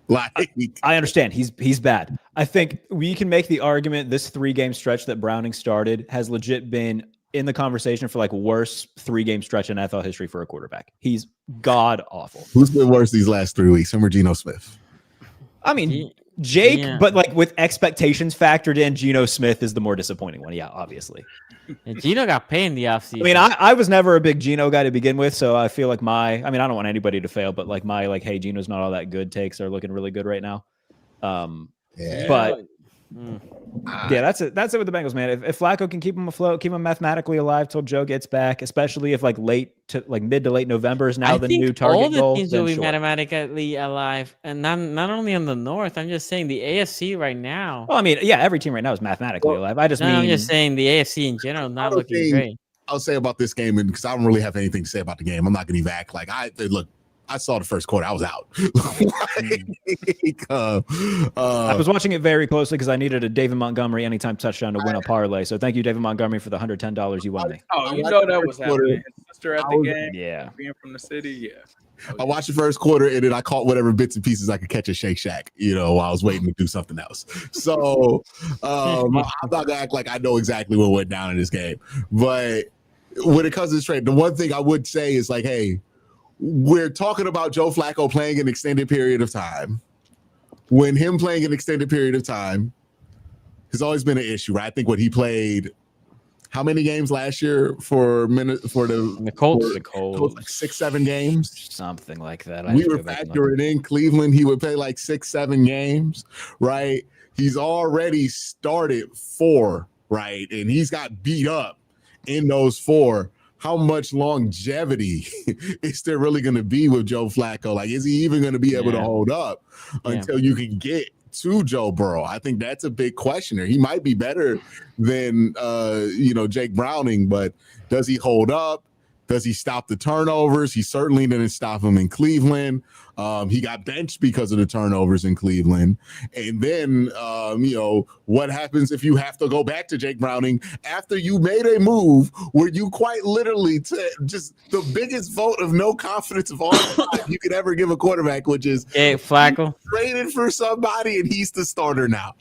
Like,
I understand he's bad. I think we can make the argument this 3-game stretch that Browning started has legit been in the conversation for like worst 3-game stretch in NFL history for a quarterback. He's god awful.
Who's been worse these last 3 weeks? Him or Geno Smith?
I mean, Jake, but like with expectations factored in, Geno Smith is the more disappointing one. Yeah, obviously.
And Geno got paid in the offseason.
I mean, I was never a big Geno guy to begin with, so I feel like I don't want anybody to fail, but like hey, Geno's not all that good takes are looking really good right now. But yeah, that's it with the Bengals, man. If Flacco can keep them afloat, keep them mathematically alive till Joe gets back, especially if like mid to late November is now the new target goal.
All the teams will be mathematically alive, and not only on the North. I'm just saying the AFC right now.
Well, I mean, yeah, every team right now is mathematically alive. I'm
just saying the AFC in general not looking great.
I'll say about this game, and because I don't really have anything to say about the game, I'm not going to evac. Like I saw the first quarter. I was out.
I was watching it very closely because I needed a David Montgomery anytime touchdown to win a parlay. So thank you, David Montgomery, for the $110 you won me.
Oh, you know that was happening. His sister at the game.
Yeah.
Being from the city. Yeah.
I watched the first quarter and then I caught whatever bits and pieces I could catch at Shake Shack, while I was waiting to do something else. So I'm not going to act like I know exactly what went down in this game. But when it comes to this trade, the one thing I would say is like, hey, we're talking about Joe Flacco playing an extended period of time. When him playing an extended period of time has always been an issue, right? I think what he played, how many games last year for the
Colts?
The Colts, like 6-7 games,
something like that.
We were factoring in Cleveland. He would play like 6-7 games, right? He's already started 4, right? And he's got beat up in those 4. How much longevity is there really going to be with Joe Flacco? Like, is he even going to be able to hold up until you can get to Joe Burrow? I think that's a big question there. He might be better than, Jake Browning, but does he hold up? Does he stop the turnovers? He certainly didn't stop them in Cleveland. He got benched because of the turnovers in Cleveland. And then, what happens if you have to go back to Jake Browning after you made a move where you quite literally just the biggest vote of no confidence of all time you could ever give a quarterback, which is
Flacco
traded for somebody and he's the starter now.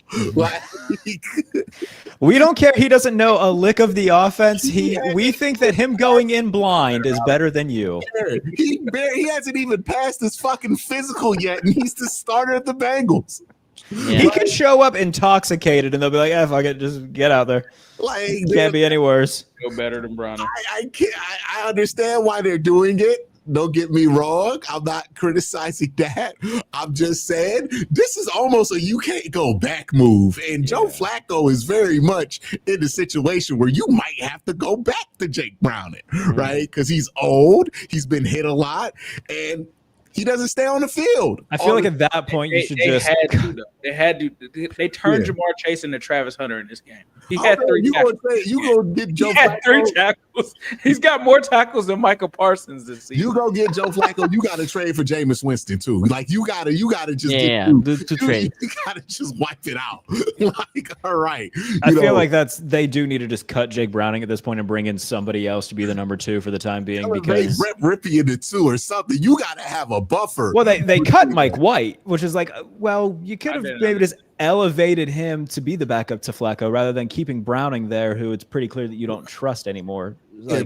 We don't care. He doesn't know a lick of the offense. We think that him going in blind is better than you.
He hasn't even passed his fucking physical yet, and he's the starter at the Bengals.
Yeah. He could show up intoxicated, and they'll be like, fuck it, just get out there. Like, can't be any worse.
Feel better than Browning.
I understand why they're doing it. Don't get me wrong. I'm not criticizing that. I'm just saying this is almost a you can't go back move. And Joe Flacco is very much in the situation where you might have to go back to Jake Browning, right? Because he's old. He's been hit a lot. And he doesn't stay on the field.
I feel like at that point you should just.
They turned Jamar Chase into Travis Hunter in this game. He had 3 tackles.
You gonna get Joe
Flacco. Had 3 tackles. He's got more tackles than Michael Parsons this season.
You go get Joe Flacco. You got to trade for Jameis Winston too. Like you gotta just
trade.
You gotta just wipe it out. Like, all right.
I feel like they do need to just cut Jake Browning at this point and bring in somebody else to be the number 2 for the time being, because
Rippy into 2 or something. You got to have a buffer.
Well, they cut Mike White, which is like, well, you could have maybe just elevated him to be the backup to Flacco rather than keeping Browning there, who it's pretty clear that you don't trust anymore.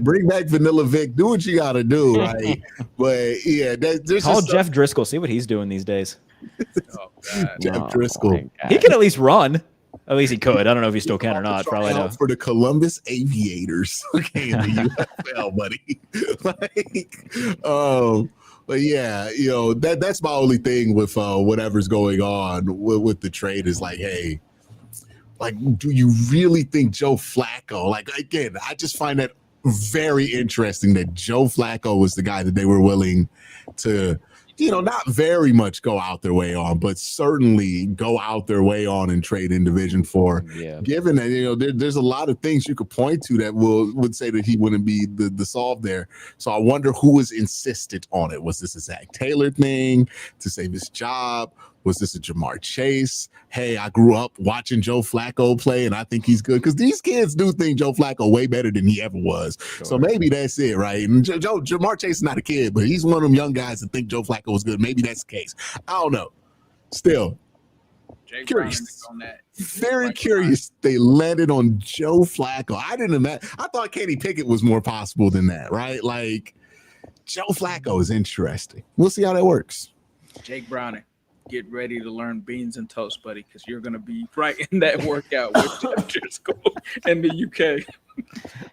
Bring back Vanilla Vic. Do what you got to do, right? But there's
call Jeff Driscoll. See what he's doing these days.
Jeff Driscoll.
He can at least run. At least he could. I don't know if he still can or not. Probably not.
For the Columbus Aviators, okay, in the UFL, buddy. But yeah, that's my only thing with whatever's going on with the trade is like, hey, like, do you really think Joe Flacco? Like, again, I just find that very interesting that Joe Flacco was the guy that they were willing to, not very much go out their way on, but certainly go out their way on and trade in division for.
Yeah.
Given that, there's a lot of things you could point to that would say that he wouldn't be the solve there. So I wonder who was insistent on it. Was this a Zac Taylor thing to save his job? Was this a Jamar Chase? Hey, I grew up watching Joe Flacco play, and I think he's good. Because these kids do think Joe Flacco way better than he ever was. Sure. So maybe that's it, right? And Jamar Chase is not a kid, but he's one of them young guys that think Joe Flacco was good. Maybe that's the case. I don't know. Still, curious. On that. Very curious. They landed on Joe Flacco. I didn't imagine. I thought Kenny Pickett was more possible than that, right? Like, Joe Flacco is interesting. We'll see how that works.
Jake Browning. Get ready to learn beans and toast, buddy, because you're going to be right in that workout with Jeffrey School in the UK.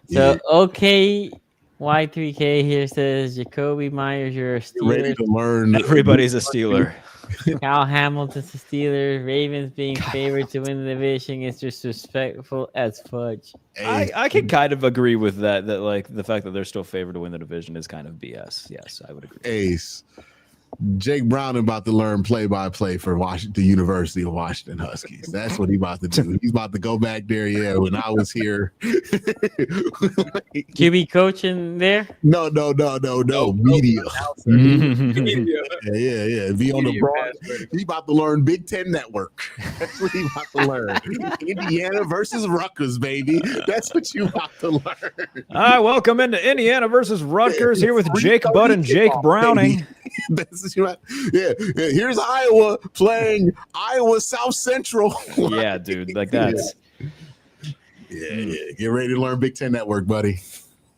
So, okay, Y3K here says, Jacoby Myers, you're a Steeler.
Ready to learn.
Everybody's a Steeler.
Cal Hamilton's a Steeler. Ravens being favored to win the division is disrespectful as fudge.
I can kind of agree with that like the fact that they're still favored to win the division is kind of BS. Yes, I would agree.
Ace. Jake Brown about to learn play-by-play for the University of Washington Huskies. That's what he's about to do. He's about to go back there. Yeah, when I was here.
QB coaching there?
No. Media. Yeah. Be on the broad. He's about to learn Big Ten Network. That's what he's about to learn. Indiana versus Rutgers, baby. That's what you about to learn.
Welcome into Indiana versus Rutgers here with Jake Budd and Jake Browning.
Yeah, here's Iowa playing Iowa South Central.
Yeah, dude, like that's
yeah. Get ready to learn Big Ten Network, buddy.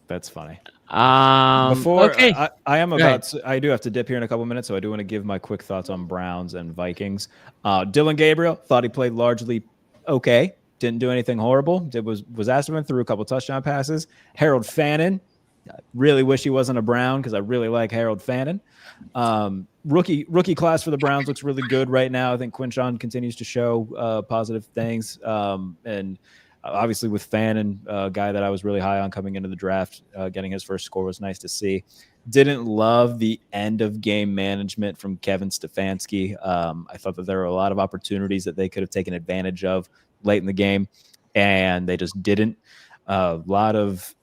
That's funny.
Okay.
I do have to dip here in a couple minutes, so I do want to give my quick thoughts on Browns and Vikings. Dylan Gabriel thought he played largely okay. Didn't do anything horrible. Was asked to run through a couple touchdown passes. Harold Fannin, I really wish he wasn't a Brown because I really like Harold Fannin. Rookie class for the Browns looks really good right now. I think Quinshon continues to show positive things. And obviously with Fannin, a guy that I was really high on coming into the draft, getting his first score was nice to see. Didn't love the end of game management from Kevin Stfansky. I thought that there were a lot of opportunities that they could have taken advantage of late in the game, and they just didn't. A lot of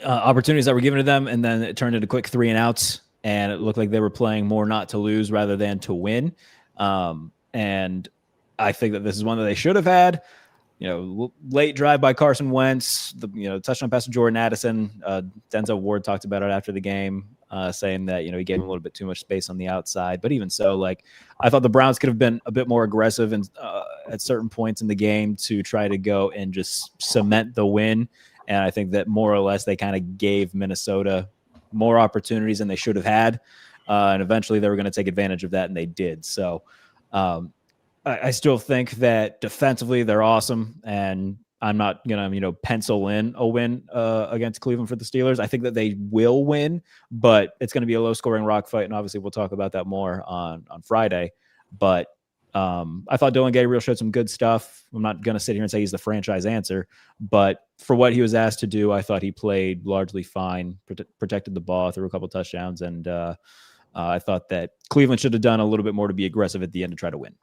opportunities that were given to them, and then it turned into quick 3 and outs, and it looked like they were playing more not to lose rather than to win. And I think that this is one that they should have had. Late drive by Carson Wentz, touchdown pass to Jordan Addison. Denzel Ward talked about it after the game, saying that, he gave him a little bit too much space on the outside. But even so, I thought the Browns could have been a bit more aggressive and at certain points in the game to try to go and just cement the win. And I think that more or less they kind of gave Minnesota more opportunities than they should have had. And eventually they were going to take advantage of that, and they did. So I still think that defensively they're awesome, and I'm not going to, pencil in a win against Cleveland for the Steelers. I think that they will win, but it's going to be a low-scoring rock fight, and obviously we'll talk about that more on Friday. But I thought Dylan Gabriel showed some good stuff. I'm not going to sit here and say he's the franchise answer, but for what he was asked to do, I thought he played largely fine, protected the ball, threw a couple touchdowns, and I thought that Cleveland should have done a little bit more to be aggressive at the end to try to win.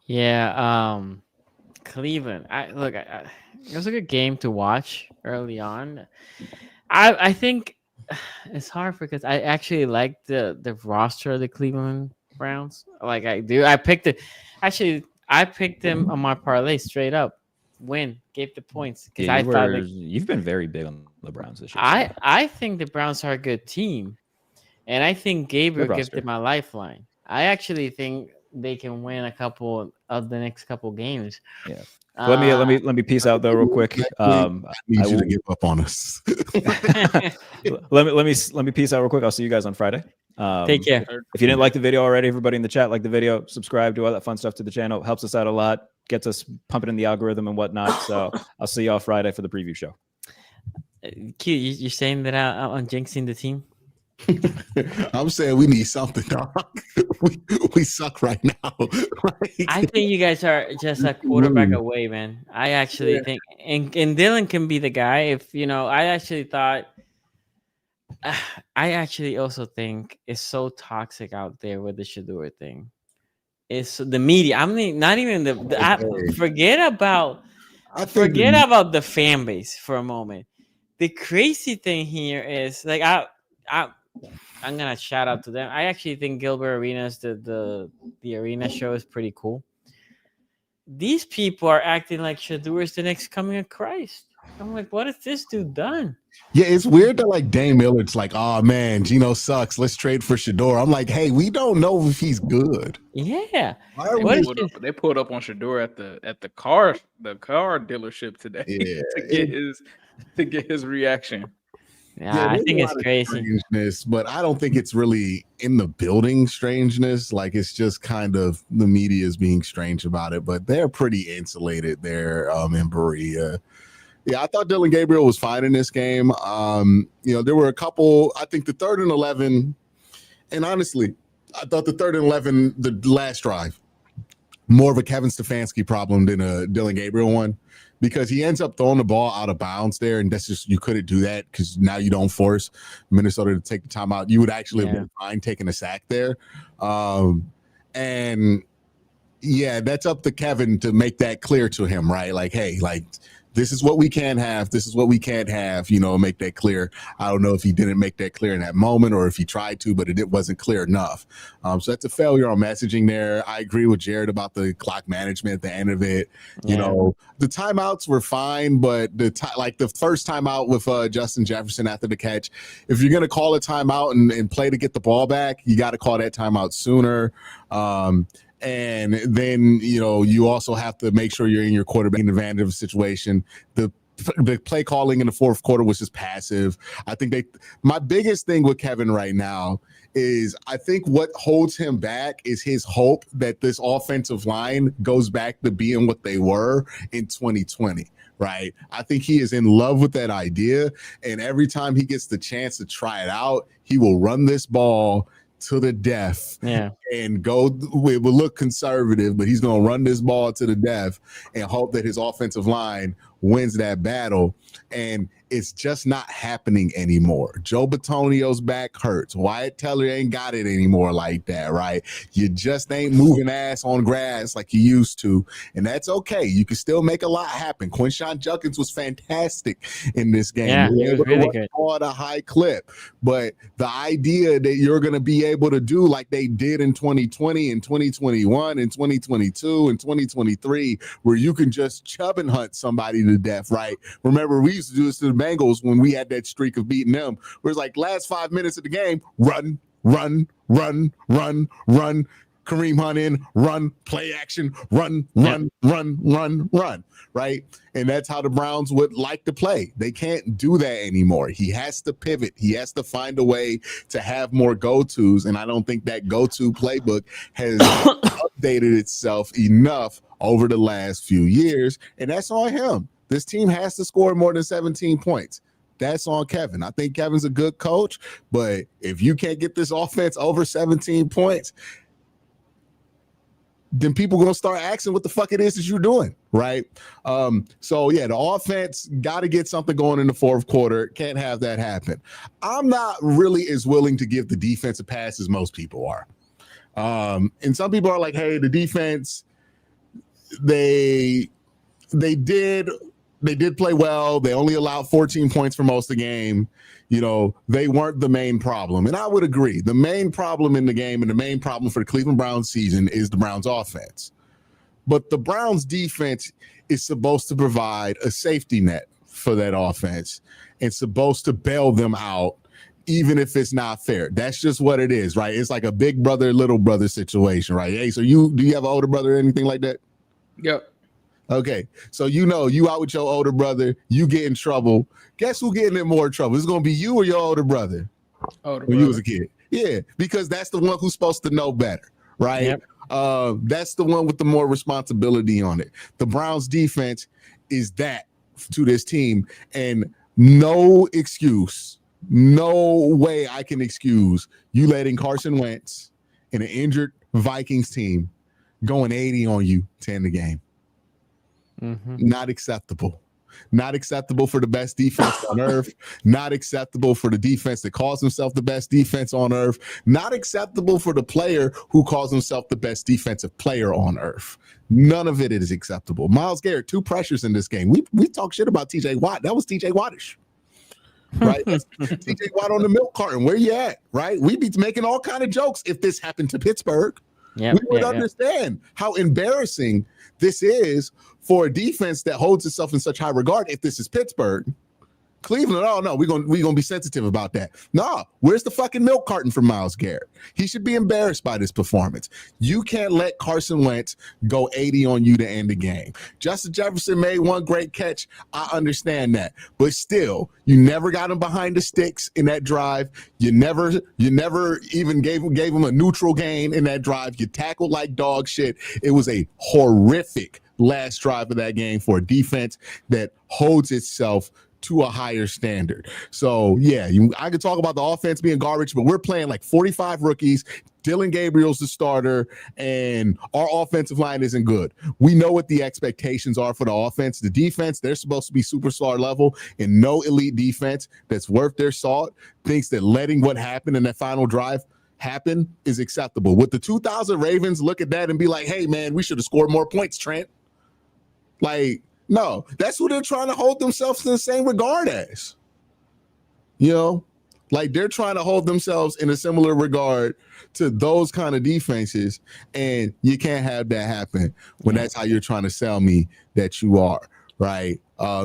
Yeah, Cleveland. It was a good game to watch early on. I think it's hard because I actually like the roster of the Cleveland Browns. Like I do. I picked them on my parlay straight up. Win, gave the points because I thought
you've been very big on the Browns this year.
I think the Browns are a good team, and I think Gabriel gives them my lifeline. I actually think they can win a couple of the next couple games.
Yeah. Let me peace out though real quick.
I need you to give up on us.
let me peace out real quick. I'll see you guys on Friday.
Take care.
If you didn't like the video already, everybody in the chat, like the video, subscribe, do all that fun stuff to the channel. It helps us out a lot, gets us pumping in the algorithm and whatnot. So I'll see y'all Friday for the preview show.
Q, you're saying that I'm jinxing the team?
I'm saying we need something, dog. we suck right now. Right?
I think you guys are just a quarterback away, man. I actually think, and Dylan can be the guy. If I actually thought, I actually also think it's so toxic out there with the Shador thing. It's the media. I mean, not even forget about the fan base for a moment. The crazy thing here is like I'm gonna shout out to them. I actually think Gilbert Arenas, the arena show is pretty cool. These people are acting like Shador is the next coming of Christ. I'm like, what has this dude done?
Yeah, it's weird that like Dame Millard's like, oh man, Geno sucks. Let's trade for Shador. I'm like, hey, we don't know if he's good.
Yeah.
They pulled up on Shador at the car dealership today to get his reaction.
Yeah, I think it's crazy.
But I don't think it's really in the building strangeness. Like it's just kind of the media is being strange about it, but they're pretty insulated there in Berea. Yeah, I thought Dylan Gabriel was fine in this game. There were a couple, I think the 3rd and 11, and honestly, I thought the 3rd and 11, the last drive, more of a Kevin Stefanski problem than a Dylan Gabriel one, because he ends up throwing the ball out of bounds there, and that's just, you couldn't do that because now you don't force Minnesota to take the timeout. You would actually have been fine taking a sack there. And yeah, that's up to Kevin to make that clear to him, right? Like, hey, like, this is what we can have. This is what we can't have, make that clear. I don't know if he didn't make that clear in that moment or if he tried to, but it wasn't clear enough. So that's a failure on messaging there. I agree with Jared about the clock management at the end of it. The timeouts were fine, but the first timeout with Justin Jefferson after the catch, if you're going to call a timeout and play to get the ball back, you got to call that timeout sooner. And then, you also have to make sure you're in your quarterback advantage of a situation. The play calling in the fourth quarter was just passive. I think my biggest thing with Kevin right now is I think what holds him back is his hope that this offensive line goes back to being what they were in 2020. Right. I think he is in love with that idea. And every time he gets the chance to try it out, he will run this ball to the death and go. It will look conservative, but he's going to run this ball to the death and hope that his offensive line wins that battle. And it's just not happening anymore. Joe Bitonio's back hurts. Wyatt Teller ain't got it anymore like that, right? You just ain't moving ass on grass like you used to, and that's okay. You can still make a lot happen. Quinshon Judkins was fantastic in this game.
Yeah, he was really good.
At a high clip, but the idea that you're going to be able to do like they did in 2020 and 2021 and 2022 and 2023, where you can just chub and hunt somebody to death, right? Remember, we used to do this to the Bengals when we had that streak of beating them, where it's like last 5 minutes of the game, run. Kareem Hunt in, run, play action, run, right? And that's how the Browns would like to play. They can't do that anymore. He has to pivot. He has to find a way to have more go-tos, and I don't think that go-to playbook has updated itself enough over the last few years, and that's on him. This team has to score more than 17 points. That's on Kevin. I think Kevin's a good coach, but if you can't get this offense over 17 points, then people are going to start asking what the fuck it is that you're doing, right? The offense got to get something going in the fourth quarter. Can't have that happen. I'm not really as willing to give the defense a pass as most people are. And some people are like, hey, the defense, they did play well. They only allowed 14 points for most of the game. They weren't the main problem. And I would agree. The main problem in the game and the main problem for the Cleveland Browns season is the Browns offense. But the Browns defense is supposed to provide a safety net for that offense and supposed to bail them out, even if it's not fair. That's just what it is, right? It's like a big brother, little brother situation, right? Hey, so do you have an older brother or anything like that?
Yep.
Okay, so you out with your older brother, you get in trouble. Guess who getting in more trouble? It's going to be you or your older brother when you was a kid. Yeah, because that's the one who's supposed to know better, right? Yep. That's the one with the more responsibility on it. The Browns defense is that to this team, and no excuse No way I can excuse you letting Carson Wentz and an injured Vikings team going 80 on you to end the game. Not acceptable. Not acceptable for the best defense on earth. Not acceptable for the defense that calls himself the best defense on earth. Not acceptable for the player who calls himself the best defensive player on earth. None of it is acceptable. Myles Garrett, 2 pressures in this game. We talk shit about TJ Watt. That was TJ Wattish. Right? TJ Watt on the milk carton. Where you at? Right? We'd be making all kind of jokes if this happened to Pittsburgh. We would understand how embarrassing this is for a defense that holds itself in such high regard. If this is Pittsburgh, Cleveland, oh no, we're gonna be sensitive about that. No, where's the fucking milk carton for Myles Garrett? He should be embarrassed by this performance. You can't let Carson Wentz go 80 on you to end the game. Justin Jefferson made one great catch. I understand that, but still, you never got him behind the sticks in that drive. You never even gave him a neutral gain in that drive. You tackled like dog shit. It was a horrific last drive of that game for a defense that holds itself to a higher standard. So, yeah, I could talk about the offense being garbage, but we're playing like 45 rookies. Dylan Gabriel's the starter, and our offensive line isn't good. We know what the expectations are for the offense. The defense, they're supposed to be superstar level, and no elite defense that's worth their salt thinks that letting what happened in that final drive happen is acceptable. Would the 2000 Ravens look at that and be like, hey, man, we should have scored more points, Trent? Like, no, that's who they're trying to hold themselves in the same regard as. You know, like they're trying to hold themselves in a similar regard to those kind of defenses, and you can't have that happen when that's how you're trying to sell me that you are, right?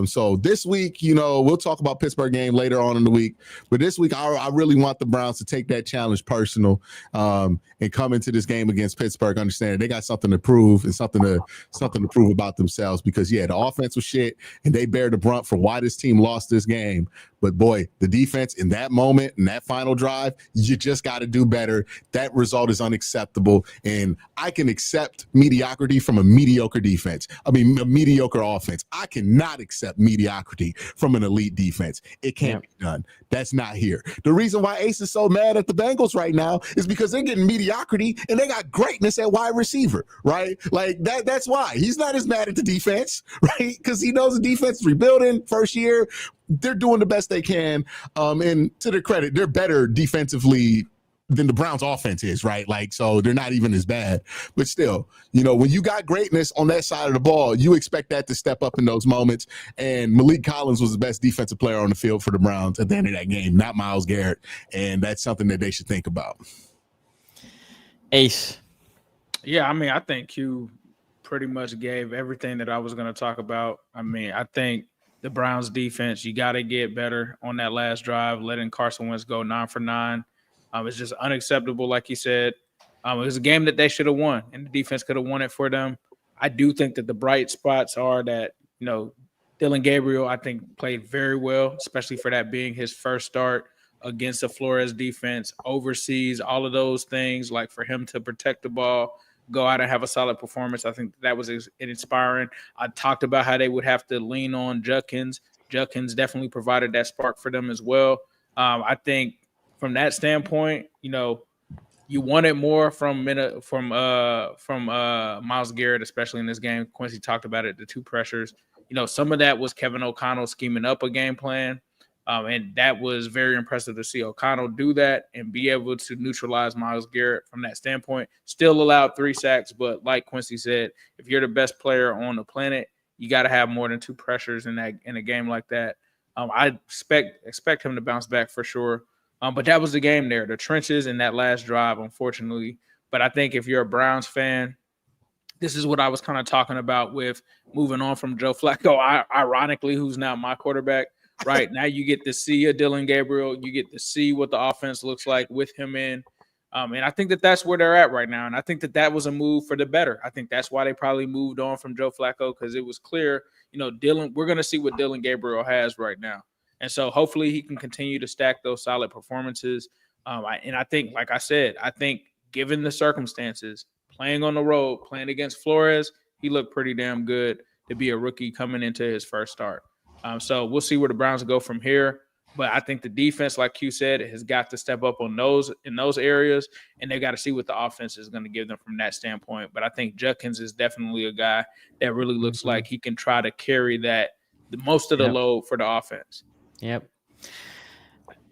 So this week, you know, we'll talk about Pittsburgh game later on in the week, but this week I really want the Browns to take that challenge personal and come into this game against Pittsburgh understanding they got something to prove and something to prove about themselves, because the offense was shit and they bear the brunt for why this team lost this game. But boy, the defense in that moment, in that final drive, you just got to do better. That result is unacceptable. And I can accept mediocrity from a mediocre defense. I mean, a mediocre offense. I cannot accept mediocrity from an elite defense. It can't be done. That's not here. The reason why Ace is so mad at the Bengals right now is because they're getting mediocrity and they got greatness at wide receiver, right? Like that's why. He's not as mad at the defense, right? Because he knows the defense is rebuilding first year. They're doing the best they can. And to their credit, they're better defensively than the Browns offense is, right? Like, so they're not even as bad. But still, you know, when you got greatness on that side of the ball, you expect that to step up in those moments. And Malik Collins was the best defensive player on the field for the Browns at the end of that game, not Myles Garrett. And that's something that they should think about.
Ace.
Yeah, I mean, I think Q pretty much gave everything that I was going to talk about. I mean, I think the Browns defense, you got to get better on that last drive, letting Carson Wentz go 9 for 9. It's just unacceptable, like he said. It was a game that they should have won, and the defense could have won it for them. I do think that the bright spots are that, you know, Dylan Gabriel, I think, played very well, especially for that being his first start against the Flores defense, overseas, all of those things, like for him to protect the ball, go out and have a solid performance. I think that was inspiring. I talked about how they would have to lean on Judkins. Judkins definitely provided that spark for them as well. I think from that standpoint, you know, you wanted more from Myles Garrett, especially in this game. Quincy talked about it, the 2 pressures. You know, some of that was Kevin O'Connell scheming up a game plan. And that was very impressive to see O'Connell do that and be able to neutralize Myles Garrett from that standpoint. Still allowed 3 sacks, but like Quincy said, if you're the best player on the planet, you got to have more than 2 pressures in a game like that. I expect him to bounce back for sure. But that was the game there, the trenches in that last drive, unfortunately. But I think if you're a Browns fan, this is what I was kind of talking about with moving on from Joe Flacco, ironically, who's now my quarterback. Right now, you get to see a Dylan Gabriel. You get to see what the offense looks like with him in. And I think that that's where they're at right now. And I think that that was a move for the better. I think that's why they probably moved on from Joe Flacco, because it was clear, you know, we're going to see what Dylan Gabriel has right now. And so hopefully he can continue to stack those solid performances. And I think, like I said, I think given the circumstances, playing on the road, playing against Flores, he looked pretty damn good to be a rookie coming into his first start. So we'll see where the Browns go from here. But I think the defense, like Q said, has got to step up on those areas, and they got to see what the offense is going to give them from that standpoint. But I think Judkins is definitely a guy that really looks like he can try to carry most of the load for the offense.
Yep.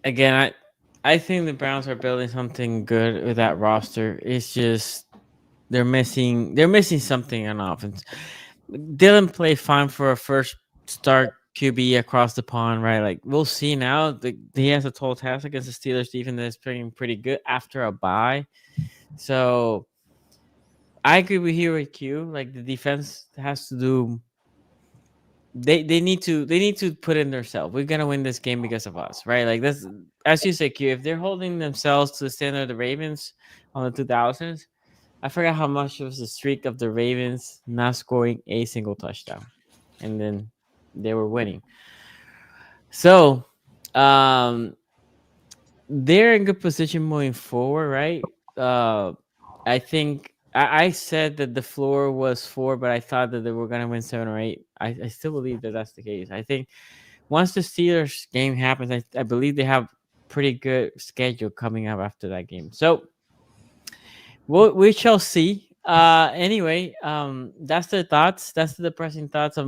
Again, I think the Browns are building something good with that roster. It's just they're missing something on offense. Dylan played fine for a first start QB across the pond, right? Like we'll see now. He has a tall task against the Steelers defense that's pretty good after a bye. So I agree with Q. Like the defense has to do. They need to put in themselves. We're gonna win this game because of us, right? Like that's as you say, Q. If they're holding themselves to the standard of the Ravens on the 2000s, I forgot how much was the streak of the Ravens not scoring a single touchdown, and then they were winning. So, they're in good position moving forward, right? I think I said that the floor was 4, but I thought that they were going to win 7 or 8. I still believe that that's the case. I think once the Steelers game happens, I believe they have pretty good schedule coming up after that game. So we shall see. Anyway, that's the thoughts. That's the depressing thoughts.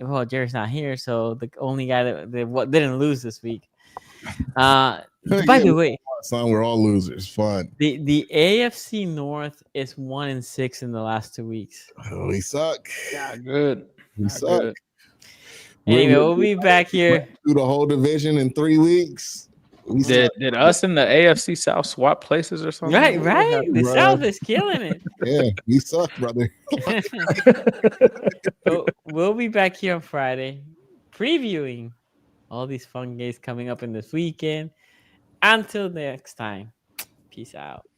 Well, Jerry's not here, so the only guy that didn't lose this week. By the way,
son, we're all losers. Fun.
The AFC North is 1-6 in the last 2 weeks.
Oh, we suck.
Yeah, good.
We suck.
Good.
Anyway, we'll be back here
through the whole division in 3 weeks.
Did us in the AFC South swap places or something?
Right. The South is killing it.
Yeah, we suck, brother.
We'll be back here on Friday, previewing all these fun games coming up in this weekend. Until next time, peace out.